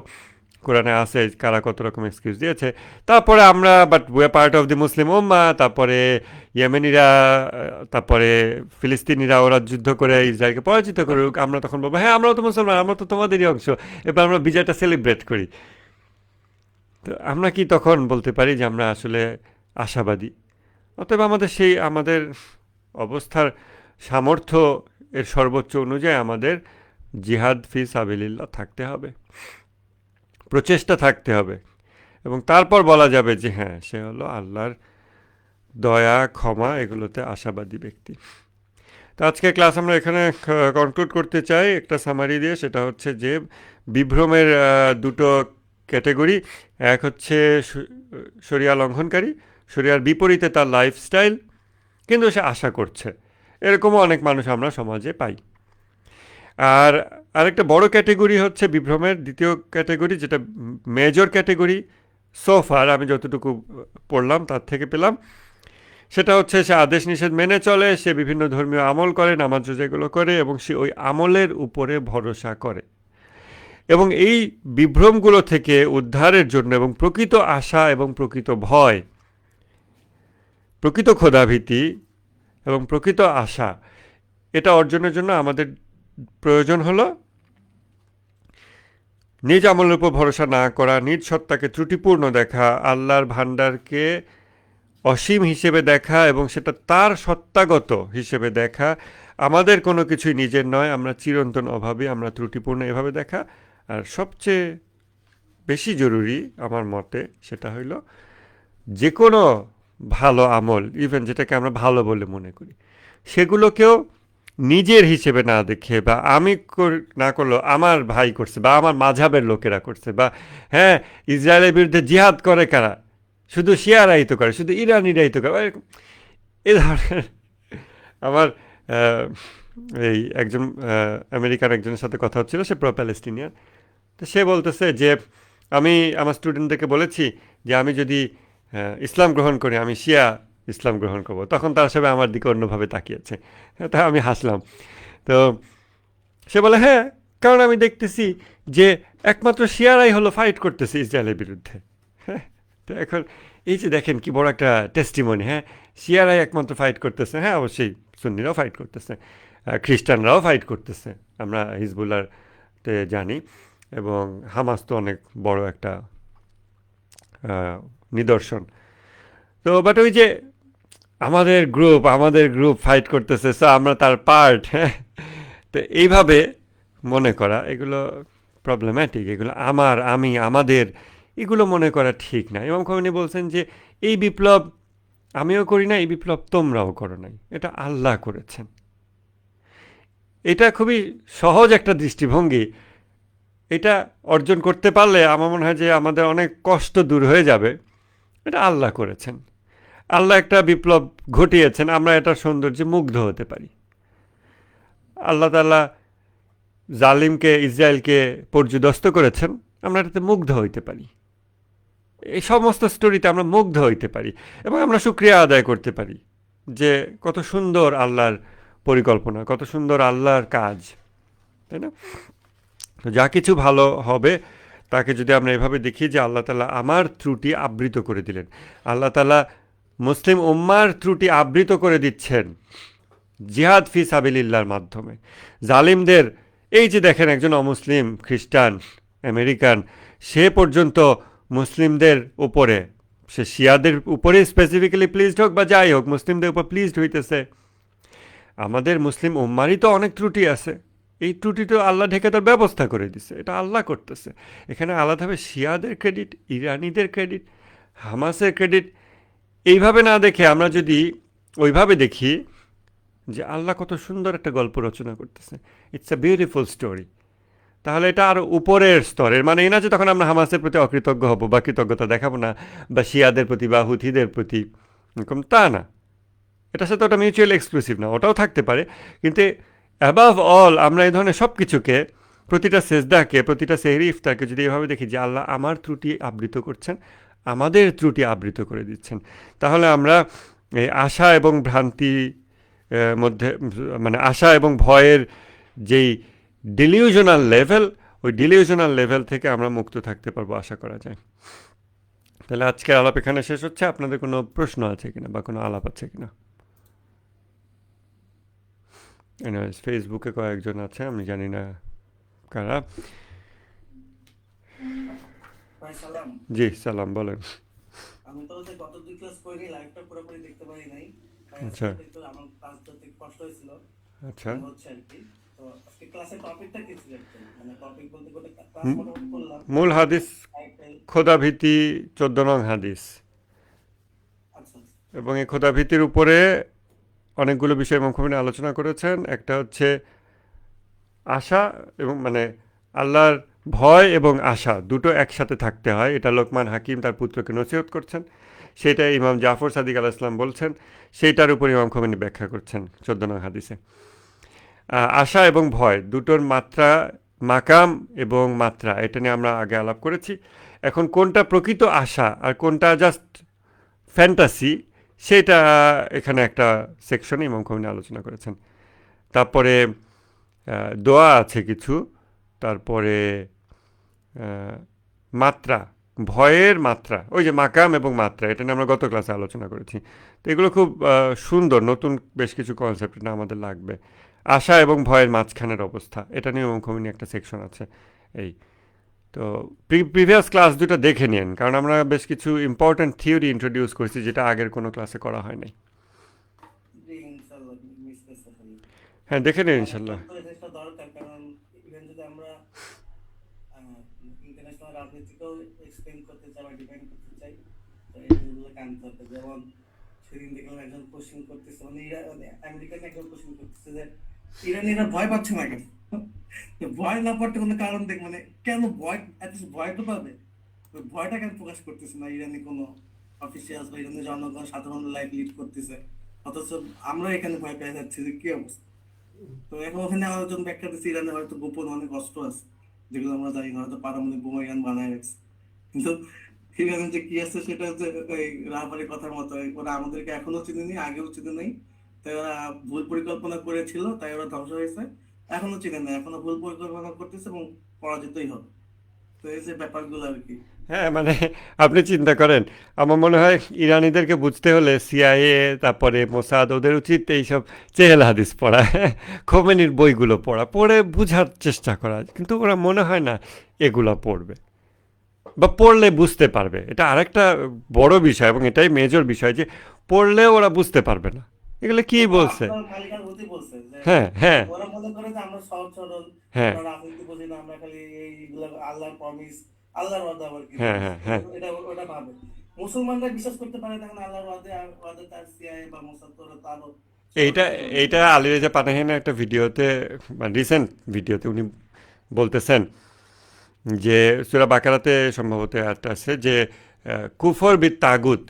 কোরআনে আছে কারা কত রকম এক্সকিউজ দিয়েছে। তারপরে আমরা but we are part of the Muslim উম্মাহ, তারপরে ইয়েমেনিরা, তারপরে ফিলিস্তিনিরা ওরা যুদ্ধ করে ইসরায়েলকে পরাজিত করুক, আমরা তখন বলবো হ্যাঁ আমরাও তো মুসলমান, আমরা তো তোমাদেরই অংশ, এবার আমরা বিজয়টা সেলিব্রেট করি। তো আমরা কি তখন বলতে পারি যে আমরা আসলে আশাবাদী? অতএব আমাদের সেই আমাদের অবস্থার সামর্থ্য এর সর্বোচ্চ অনুযায়ী আমাদের জিহাদ ফি সাবিলিল্লাহ থাকতে হবে, প্রচেষ্টা থাকতে হবে, এবং তারপর বলা যাবে যে হ্যাঁ সে হলো আল্লাহর দয়া ক্ষমা এগুলোতে আশাবাদী ব্যক্তি। তো আজকে ক্লাস আমরা এখানে কনক্লুড করতে চাই একটা সামারি দিয়ে, সেটা হচ্ছে যে বিভ্রমের দুটো ক্যাটেগরি। এক হচ্ছে শরিয়া লঙ্ঘনকারী, শরিয়ার বিপরীতে তার লাইফস্টাইল, কিন্তু সে আশা করছে, এরকমও অনেক মানুষ আমরা সমাজে পাই। আর আরেকটা বড় ক্যাটেগরি হচ্ছে বিভ্রমের দ্বিতীয় ক্যাটেগরি, যেটা মেজর ক্যাটেগরি সোফার আমি যতটুকু পড়লাম তার থেকে পেলাম, সেটা হচ্ছে সে আদেশ নিষেধ মেনে চলে, সে বিভিন্ন ধর্মীয় আমল করে, নামাজ রোজাগুলো করে, এবং সে ওই আমলের উপরে ভরসা করে। এবং এই বিভ্রমগুলো থেকে উদ্ধারের জন্য এবং প্রকৃত আশা এবং প্রকৃত ভয়, প্রকৃত ক্ষোধাভীতি এবং প্রকৃত আশা, এটা অর্জনের জন্য আমাদের প্রয়োজন হলো নিজ আমলের উপর ভরসা না করা, নিজ সত্তাকে ত্রুটিপূর্ণ দেখা, আল্লাহর ভাণ্ডারকে অসীম হিসেবে দেখা এবং সেটা তার সত্তাগত হিসেবে দেখা, আমাদের কোনো কিছুই নিজের নয়, আমরা চিরন্তন অভাবী, আমরা ত্রুটিপূর্ণ, এভাবে দেখা। আর সবচেয়ে বেশি জরুরি আমার মতে সেটা হইল যে কোনো ভালো আমল, ইভেন যেটাকে আমরা ভালো বলে মনে করি, সেগুলোকেও নিজের হিসেবে না দেখে, বা আমি না করলেও আমার ভাই করছে, বা আমার মাঝাবের লোকেরা করছে, বা হ্যাঁ ইসরায়েলের বিরুদ্ধে জিহাদ করে কারা, শুধু শিয়ারাই তো করে, শুধু ইরানিরাই তো করে, এ ধরনের। আমার এই একজন আমেরিকান একজনের সাথে কথা হচ্ছিল, সে প্রো প্যালেস্টিনিয়ান। তো সে বলতেছে যে আমি আমার স্টুডেন্টদেরকে বলেছি যে আমি যদি ইসলাম গ্রহণ করি, আমি শিয়া ইসলাম গ্রহণ করব। তখন তারা সবাই আমার দিকে অন্যভাবে তাকিয়েছে, তা আমি হাসলাম। তো সে বলে হ্যাঁ, কারণ আমি দেখতেছি যে একমাত্র শিয়ারাই হলো ফাইট করতেছে ইসরায়েলের বিরুদ্ধে। হ্যাঁ, তো এখন এই যে দেখেন কি বড় একটা টেস্টিমনি, হ্যাঁ শিয়ারাই একমাত্র ফাইট করতেছে, হ্যাঁ অবশ্যই সুন্নিরাও ফাইট করতেছে, খ্রিস্টানরাও ফাইট করতেছে, আমরা হিজবুল্লাহতে জানি, এবং হামাস তো অনেক বড় একটা নিদর্শন। তো বাট ওই যে আমাদের গ্রুপ ফাইট করতেছে, সো আমরা তার পার্ট, হ্যাঁ, তো এইভাবে মনে করা এগুলো প্রবলেম্যাটিক, এগুলো আমার, আমি, আমাদের, এগুলো মনে করা ঠিক না। ইমাম খোমেনি বলছেন যে এই বিপ্লব আমিও করি না, এই বিপ্লব তোমরাও করো নাই, এটা আল্লাহ করেছেন। এটা খুবই সহজ একটা দৃষ্টিভঙ্গি, এটা অর্জন করতে পারলে আমার মনে হয় যে আমাদের অনেক কষ্ট দূর হয়ে যাবে। এটা আল্লাহ করেছেন, আল্লাহ একটা বিপ্লব ঘটিয়েছেন, আমরা এটার সৌন্দর্যে মুগ্ধ হতে পারি। আল্লাহ তাআলা জালিমকে, ইসরায়েলকে পর্যুদস্ত করেছেন, আমরা এটাতে মুগ্ধ হইতে পারি। এই সমস্ত স্টোরিতে আমরা মুগ্ধ হইতে পারি এবং আমরা শুকরিয়া আদায় করতে পারি যে কত সুন্দর আল্লাহর পরিকল্পনা, কত সুন্দর আল্লাহর কাজ, তাই না? তো যা কিছু ভালো হবে তাকে যদি আমরা এভাবে দেখি যে আল্লাহ তাআলা আমার ত্রুটি আবৃত করে দিলেন, আল্লাহ তাআলা মুসলিম উম্মার ত্রুটি আবৃত করে দিচ্ছেন জিহাদ ফি সাবিলিল্লাহর মাধ্যমে। জালিমদের, এই যে দেখেন একজন অমুসলিম খ্রিস্টান আমেরিকান, সে পর্যন্ত মুসলিমদের উপরে, সে শিয়াদের উপরে স্পেসিফিক্যালি প্লিজড হোক বা যাই হোক, মুসলিমদের উপর প্লিজড হইতেছে। আমাদের মুসলিম উম্মারই তো অনেক ত্রুটি আছে, এই ত্রুটি তো আল্লাহ ঢেকে তার ব্যবস্থা করে দিছে, এটা আল্লাহ করতেছে। এখানে আলাদাভাবে শিয়াদের ক্রেডিট, ইরানিদের ক্রেডিট, হামাসের ক্রেডিট এইভাবে না দেখে আমরা যদি ওইভাবে দেখি যে আল্লাহ কত সুন্দর একটা গল্প রচনা করতেছে, ইটস এ বিউটিফুল স্টোরি, তাহলে এটা আরও উপরের স্তরের। মানে এই না যে তখন আমরা হামাসের প্রতি অকৃতজ্ঞ হব বা কৃতজ্ঞতা দেখাবো না, বা শিয়াদের প্রতি বা হুথিদের প্রতি, এরকম তা না। এটার সাথে ওটা মিউচুয়ালি এক্সক্লুসিভ না, ওটাও থাকতে পারে, কিন্তু অ্যাবাভ অল আমরা এই ধরনের সব কিছুকে, প্রতিটা সেজদাকে, প্রতিটা সেহরি ইফতারকে যদি এভাবে দেখি যে আল্লাহ আমার ত্রুটি আবৃত করছেন, আমাদের ত্রুটি আবৃত করে দিচ্ছেন, তাহলে আমরা এই আশা এবং ভ্রান্তি মধ্যে, মানে আশা এবং ভয়ের যেই ডিলিউশনাল লেভেল, ওই ডিলিউশনাল লেভেল থেকে আমরা মুক্ত থাকতে পারবো আশা করা যায়। তাহলে আজকের আলাপ এখানে শেষ হচ্ছে। আপনাদের কোনো প্রশ্ন আছে কিনা বা কোনো আলাপ আছে কিনা? এনিওয়েজ, ফেসবুকে কয়েকজন আছে, আমি জানি না কারা। ভাই সালাম। জি সালাম, বলেন। আমি তো হচ্ছে গত 2 ক্লাস করিনি, লাইভটা পুরোপুরি দেখতে পারি নাই। তাই আচ্ছা আজকে একটু আমার ক্লাস ধরতে একটু কষ্ট হয়েছিল। আচ্ছা। হচ্ছে আর কি। তো আজকে ক্লাসের টপিকটা কি ছিল actually? মানে টপিক বলতে গোটা ক্লাস ম- মোটামুটি করলাম। মূল হাদিস টাইটেল। খোদাভীতি 14 নং হাদিস, আচ্ছা এবং এই খোদাভীতির উপরে অনেকগুলো বিষয় ইমাম খুমেনি আলোচনা করেছেন। একটা হচ্ছে আশা এবং মানে আল্লাহর ভয় এবং আশা দুটো একসাথে থাকতে হয়, এটা লোকমান হাকিম তার পুত্রকে নসিহত করছেন, সেটা ইমাম জাফর সাদিক আলাহ ইসলাম বলছেন, সেইটার উপর ইমাম খুমেনি ব্যাখ্যা করছেন 14 নং হাদিসে। আশা এবং ভয় দুটোর মাত্রা, মাকাম এবং মাত্রা, এটা নিয়ে আমরা আগে আলাপ করেছি। এখন কোনটা প্রকৃত আশা আর কোনটা জাস্ট ফ্যান্টাসি, সেটা এখানে একটা সেকশনে ইমাম খুমেনি আলোচনা করেছেন। তারপরে দোয়া আছে কিছু, তারপরে মাত্রা, ভয়ের মাত্রা, ওই যে মাকাম এবং মাত্রা, এটা নিয়ে আমরা গত ক্লাসে আলোচনা করেছি। তো এগুলো খুব সুন্দর, নতুন বেশ কিছু কনসেপ্ট এটা আমাদের লাগবে। আশা এবং ভয়ের মাঝখানের অবস্থা, এটা নিয়ে ইমাম খুমেনি একটা সেকশন আছে। এই তো প্রিভিয়াস ক্লাস দুটো দেখে নিন, কারণ আমরা বেশ কিছু ইম্পর্ট্যান্ট থিওরি ইন্ট্রোডিউস করেছি যেটা আগের কোনো ক্লাসে করা হয় নাই। জি ইনশাআল্লাহ মিস করতে পারি। হ্যাঁ, দেখে নিন মানে ইনশাল্লাহ। তো এটা দরকার, কারণ ইভেন যদি আমরা ইন্টারন্যাশনাল রাজনীতিকেও এক্সপ্লেন করতে চাই বা ডিপেন্ড করতে চাই, তো এইগুলো কানতে হবে। যেমন সেদিন দেখলাম একজন কোশ্চেন করতেছে, মানে মানে আমেরিকান একজন কোশ্চেন করতেছে যে ইরানিরা ভয় পাচ্ছে না কেন? তো ভয় না পাওয়ার কোনো কারণ দেখ, মানে কেন ভয়, ভয় তো পাবে, তো ভয়টা কেন প্রকাশ করতেছে না ইরানি কোনো অফিসিয়ালস বা ইরানি জনগণ সাধারণ লাইফ লিড করতেছে, অথচ আমরা এখানে ভয় পেয়ে যাচ্ছি যে কি অবস্থা। তো এখন ওখানে আলোচনা ব্যাখ্যা দিচ্ছে ইরানে হয়তো গোপন অনেক অস্ত্র আছে যেগুলো আমরা জানি না, হয়তো পারমাণবিক বোমা ইরান বানায় রাখছে। কিন্তু ইরানে যে কি আছে সেটা হচ্ছে ওই রাবারের কথার মতো, ওরা আমাদেরকে এখনো চিনেনি, আগেও চিনে নেই। তাই ওরা ভুল পরিকল্পনা করেছিল, তাই ওরা ধ্বংস হয়েছে। এখনো চিনে নেই, এখনো ভুল পরিকল্পনা করতেছে এবং পরাজিতই হবে। তো এই যে ব্যাপারগুলো আর কি। হ্যাঁ, মানে আপনি চিন্তা করেন, আমার মনে হয় ইরানিদেরকে বুঝতে হলে সিআইএ, তারপরে মোসাদ, ওদের উচিত এইসব চেহেল হাদিস পড়া, খোমেনির বইগুলো পড়া, পড়ে বোঝার চেষ্টা করা, কিন্তু ওরা মনে হয় না এগুলো পড়বে বা পড়লে বুঝতে পারবে। এটা আরেকটা বড় বিষয় এবং এটাই মেজর বিষয়, যে পড়লে ওরা বুঝতে পারবে না এগুলো কি বলছে। আপনার মালিকার হতে বলছে যে হ্যাঁ হ্যাঁ ওরা মনে করে যে আমরা সহজ সরল, হ্যাঁ আমরা রাজনীতি বুঝি না, আমরা খালি এইগুলো আল্লাহর প্রমিস, আল্লাহর ওয়াদা আবার কি হ্যাঁ জিনিস, হ্যাঁ হ্যাঁ এটা ওটা ভাবে। মুসলমানরা বিশ্বাস করতে পারে তখন আল্লাহর ওয়াদা, আর ওয়াদা তার সিআইএ বা মোসাদ তো তারও এইটা সহজ সরল এইটা জিনিস। আলী রেজা পানাহিনের একটা ভিডিওতে, রিসেন্ট ভিডিওতে উনি বলতেছেন যে সূরা বাকারাতে সম্ভবত একটা আছে যে কুফর বিত তাগুত,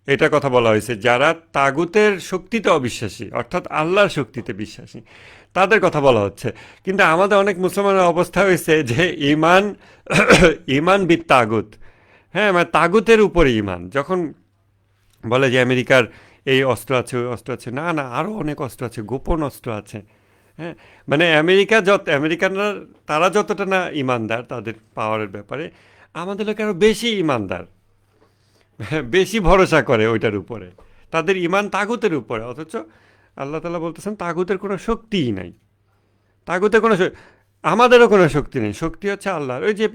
এটা কথা বলা হয়েছে যারা তাগুতের শক্তিতে অবিশ্বাসী, অর্থাৎ আল্লাহর শক্তিতে বিশ্বাসী, তাদের কথা বলা হচ্ছে। কিন্তু আমাদের অনেক মুসলমানের অবস্থা হয়েছে যে ইমান ইমান বিত তাগুত, হ্যাঁ, মানে তাগুতের উপরে ইমান। যখন বলে যে আমেরিকার এই অস্ত্র আছে, ওই অস্ত্র আছে, না না, আরও অনেক অস্ত্র আছে, গোপন অস্ত্র আছে। হ্যাঁ, মানে আমেরিকানরা তারা যতটা না ইমানদার তাদের পাওয়ারের ব্যাপারে, আমাদের লোক আরও বেশি ইমানদার, বেশি ভরসা করে ওইটার উপরে, তাদের ইমান তাগুতের উপরে। অথচ আল্লাহ তাআলা বলতেছেন তাগুতের কোনো শক্তিই নাই, তাগুতের কোনো আমাদেরও কোনো শক্তি নেই, শক্তি হচ্ছে আল্লাহর। ওই যে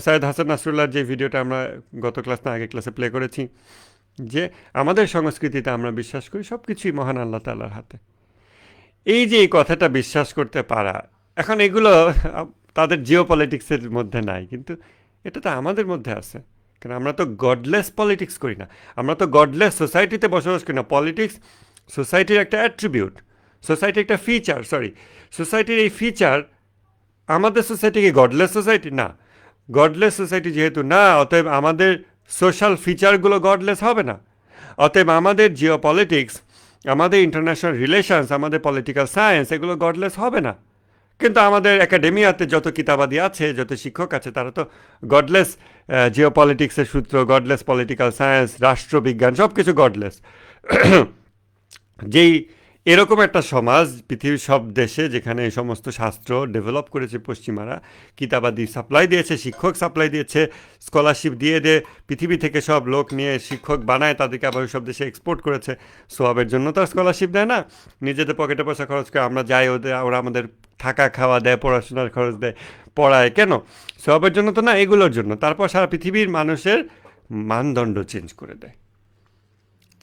সৈয়দ হাসান নাসরুল্লাহর যে ভিডিওটা আমরা গত ক্লাস না আগের ক্লাসে প্লে করেছি, যে আমাদের সংস্কৃতিতে আমরা বিশ্বাস করি সব কিছুই মহান আল্লাহ তাআলার হাতে। এই যে এই কথাটা বিশ্বাস করতে পারা, এখন এগুলো তাদের জিও পলিটিক্সের মধ্যে নাই, কিন্তু এটা তো আমাদের মধ্যে আছে। কারণ আমরা তো গডলেস পলিটিক্স করি না, আমরা তো গডলেস সোসাইটিতে বসবাস করি না। পলিটিক্স সোসাইটির একটা অ্যাট্রিবিউট, সোসাইটির একটা ফিচার, সোসাইটির এই ফিচার। আমাদের সোসাইটি কি গডলেস সোসাইটি? না, গডলেস সোসাইটি যেহেতু না, অতএব আমাদের সোশ্যাল ফিচারগুলো গডলেস হবে না। অতএব আমাদের জিও পলিটিক্স, আমাদের ইন্টারন্যাশনাল রিলেশনস, আমাদের পলিটিক্যাল সায়েন্স, এগুলো গডলেস হবে না। কিন্তু আমাদের একাডেমিয়াতে যত কিতাবাদি আছে, যত শিক্ষক আছে, তারা তো গডলেস জিও পলিটিক্সের সূত্র, গডলেস পলিটিক্যাল সায়েন্স, রাষ্ট্রবিজ্ঞান, সব কিছু গডলেস। যেই এরকম একটা সমাজ পৃথিবীর সব দেশে যেখানে এই সমস্ত শাস্ত্র ডেভেলপ করেছে পশ্চিমারা, কিতাবাদি সাপ্লাই দিয়েছে, শিক্ষক সাপ্লাই দিয়েছে, স্কলারশিপ দিয়ে পৃথিবী থেকে সব লোক নিয়ে শিক্ষক বানায়, তাদেরকে আবার সব দেশে এক্সপোর্ট করেছে। সোয়াবের জন্য তো আর স্কলারশিপ দেয় না, নিজেদের পকেটে পয়সা খরচ করে আমরা যাই, ওরা আমাদের থাকা খাওয়া দেয়, পড়াশোনার খরচ দেয়, পড়ায়। কেন? সোয়াবের জন্য তো না, এগুলোর জন্য। তারপর সারা পৃথিবীর মানুষের মানদণ্ড চেঞ্জ করে দেয়,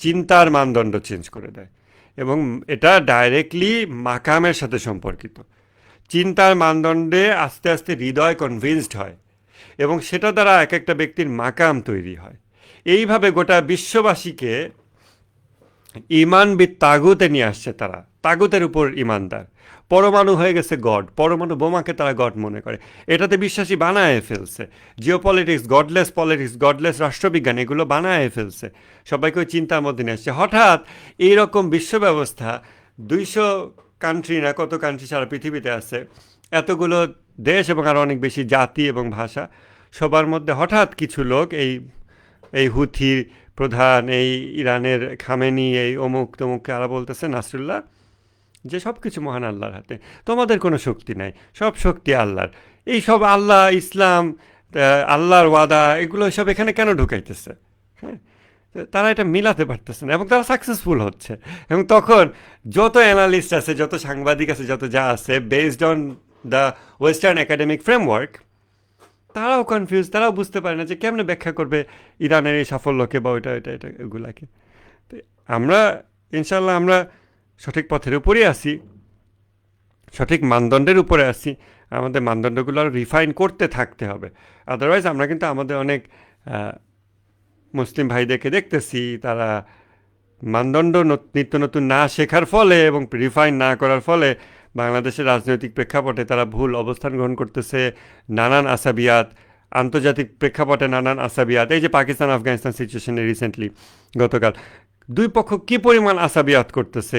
চিন্তার মানদণ্ড চেঞ্জ করে দেয়, এবং এটা ডাইরেক্টলি মাকামের সাথে সম্পর্কিত। চিন্তার মানদণ্ডে আস্তে আস্তে হৃদয় কনভিন্সড হয়, এবং সেটা দ্বারা এক একটা ব্যক্তির মাকাম তৈরি হয়। এইভাবে গোটা বিশ্ববাসীকে ইমান তাগুতে নিয়ে আসছে তারা, তাগুতের উপর ইমানদার। পরমাণু হয়ে গেছে গড, পরমাণু বোমাকে তারা গড মনে করে, এটাতে বিশ্বাসী বানায় ফেলছে। জিওপলিটিক্স, গডলেস রাষ্ট্রবিজ্ঞান, এগুলো বানায় ফেলছে, সবাইকে ওই চিন্তার মধ্যে নিয়ে আসছে। হঠাৎ এইরকম বিশ্ব ব্যবস্থা, 200 কান্ট্রি না কত কান্ট্রি সারা পৃথিবীতে আছে, এতগুলো দেশ এবং আরও অনেক বেশি জাতি এবং ভাষা, সবার মধ্যে হঠাৎ কিছু লোক, এই হুথি প্রধান, এই ইরানের খামেনি, এই অমুক তমুককে আরা বলতেছে নাসরুল্লাহ, যে সব কিছু মহান আল্লাহর হাতে, তোমাদের কোনো শক্তি নাই, সব শক্তি আল্লাহর। এই সব আল্লাহ, ইসলাম, আল্লাহর ওয়াদা, এগুলো সব এখানে কেন ঢুকাইতেছে? হ্যাঁ, তারা এটা মিলাতে পারতেছে না, এবং তারা সাকসেসফুল হচ্ছে। এবং তখন যত অ্যানালিস্ট আছে, যত সাংবাদিক আছে, যত যা আছে, based on the western academic framework, তারাও কনফিউজ, তারাও বুঝতে পারে না যে কেমনে ব্যাখ্যা করবে ইরানের এই সাফল্যকে বা এটা এগুলাকে। তো আমরা ইনশাল্লাহ আমরা সঠিক পথের উপরেই আছি, সঠিক মানদণ্ডের উপরে আছি। আমাদের মানদণ্ডগুলো আরও রিফাইন করতে থাকতে হবে। আদারওয়াইজ আমরা কিন্তু আমাদের অনেক মুসলিম ভাইদেরকে দেখতেছি, তারা মানদণ্ড নিত্য নতুন না শেখার ফলে এবং রিফাইন না করার ফলে বাংলাদেশের রাজনৈতিক প্রেক্ষাপটে তারা ভুল অবস্থান গ্রহণ করতেছে। নানান আসাবিয়াত, আন্তর্জাতিক প্রেক্ষাপটে নানান আসাবিয়াত, এই যে পাকিস্তান আফগানিস্তান সিচুয়েশনে রিসেন্টলি গতকাল, দুই পক্ষ কী পরিমাণ আসাবিয়াত করতেছে,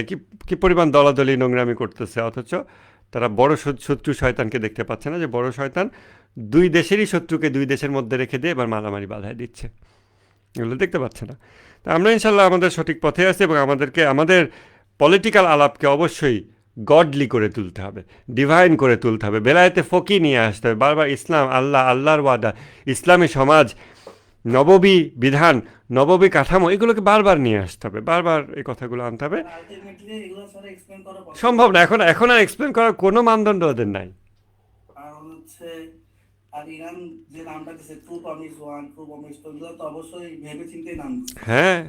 কী পরিমাণ দলাদলি নোংরামি করতেছে, অথচ তারা বড় শত্রু শয়তানকে দেখতে পাচ্ছে না, যে বড় শয়তান দুই দেশেরই শত্রুকে দুই দেশের মধ্যে রেখে দিয়ে এবার মারামারি বাধায় দিচ্ছে, এগুলো দেখতে পাচ্ছে না। তা আমরা ইনশাল্লাহ আমাদের সঠিক পথে আছি, এবং আমাদের পলিটিক্যাল আলাপকে অবশ্যই গডলি করে তুলতে হবে, ডিভাইন করে তুলতে হবে, বেলায়েতে ফকি নিয়ে আসতে হবে, বারবার ইসলাম, আল্লাহর ওয়াদা, ইসলামী সমাজ, নববী বিধান, নববী কাঠামো, এগুলোকে বারবার নিয়ে আসতে হবে, বারবার এই কথাগুলো আনতে হবে। আলটিমেটলি এগুলো ছাড়া এক্সপ্লেন করা possible সম্ভব না, এখন আর এক্সপ্লেন করার কোনো মানদণ্ড ওদের নাই। কারণ হচ্ছে, আর ইরান যে নামটা দিচ্ছে ট্রু প্রমিস 1, ট্রু প্রমিস 2, এগুলো তো অবশ্যই ভেবে চিন্তেই নাম দিচ্ছে। হ্যাঁ,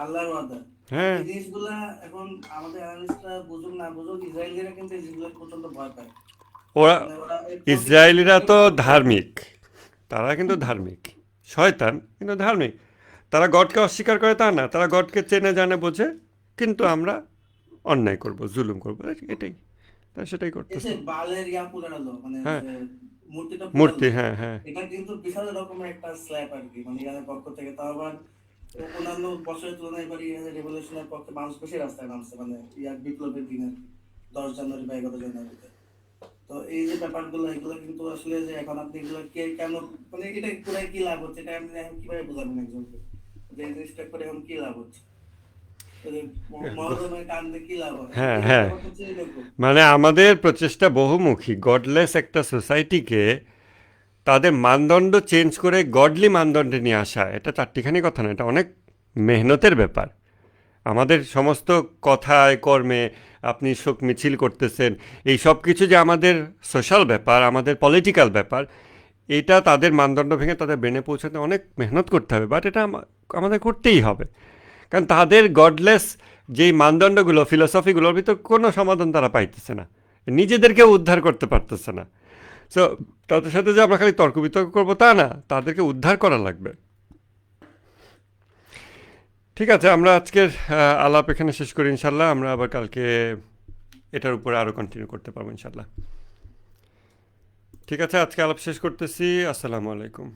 আল্লাহর ওয়াদা, হ্যাঁ, এই জিনিসগুলা এখন আমাদের অ্যানালিস্টরা বুঝুক না বুঝুক, ইসরায়েলিরা কিন্তু এই জিনিসগুলো প্রচন্ড ভয় পায়। ওরা মানে ওরা ইসরায়েলিরা তো ধার্মিক, তারা কিন্তু ধার্মিক, শয়তান কিন্তু ধার্মিক। তারা গডকে অস্বীকার করে তা না, তারা গডকে চেনে জানে বোঝে, কিন্তু আমরা অন্যায় করব, জুলুম করব, এটাই তারা সেটাই করতেছে। এসে বালের ইয়া পুরানো, মানে হ্যাঁ, যে মূর্তিটা মূর্তি, পুরানো, হ্যাঁ, হ্যাঁ, এটা কিন্তু বিশাল রকমের একটা স্ল্যাপ আর কি, মানে ইরানের পক্ষ থেকে। তাও আবার অন্যান্য বছরের তুলনায় এবার ইরানের রেভলিউশনের পক্ষে মানুষ বেশি রাস্তায় নামছে, মানে ইয়ার বিপ্লবের দিনে 10 জানুয়ারি বা 11 জানুয়ারিতে। তো এই যে ব্যাপারগুলো, এগুলো কিন্তু আসলে যে এখন আপনি এগুলো কে কেন, মানে এটা পুরাই কি লাভ হচ্ছে, এটা আপনি এখন কিভাবে বোঝাবেন একজনকে যে এই জিনিসটা করে এখন কি লাভ হচ্ছে, মরদমের কান্দে কি লাভ হয়, হ্যাঁ, এই হ্যাঁ, ব্যাপারটা হচ্ছে এরকম। মানে আমাদের প্রচেষ্টা বহুমুখী, গডলেস একটা সোসাইটিকে তাদের মানদণ্ড চেঞ্জ করে গডলি মানদণ্ডে নিয়ে আসা, এটা চারটিখানি কথা না, এটা অনেক মেহনতের ব্যাপার। আমাদের সমস্ত কথায় কর্মে, আপনি শোক মিছিল করতেছেন, এই সব কিছু যে আমাদের সোশ্যাল ব্যাপার, আমাদের পলিটিক্যাল ব্যাপার, এটা তাদের মানদণ্ড ভেঙে তাদের ব্রেনে পৌঁছাতে অনেক মেহনত করতে হবে, বাট এটা আমাদের করতেই হবে। কারণ তাদের গডলেস যেই মানদণ্ডগুলো, ফিলসফিগুলোর ভিতর কোনো সমাধান তারা পাইতেছে না, নিজেদেরকেও উদ্ধার করতে পারতেছে না। সো তাদের সাথে যে আমরা খালি তর্ক বিতর্ক করবো তা না, তাদেরকে উদ্ধার করা লাগবে। ঠিক আছে, আমরা আজকের আলাপ এখানে শেষ করি ইনশাল্লাহ। আমরা আবার কালকে এটার উপরে আরও কন্টিনিউ করতে পারবো ইনশাল্লাহ। ঠিক আছে, আজকে আলাপ শেষ করতেছি। আসসালামু আলাইকুম।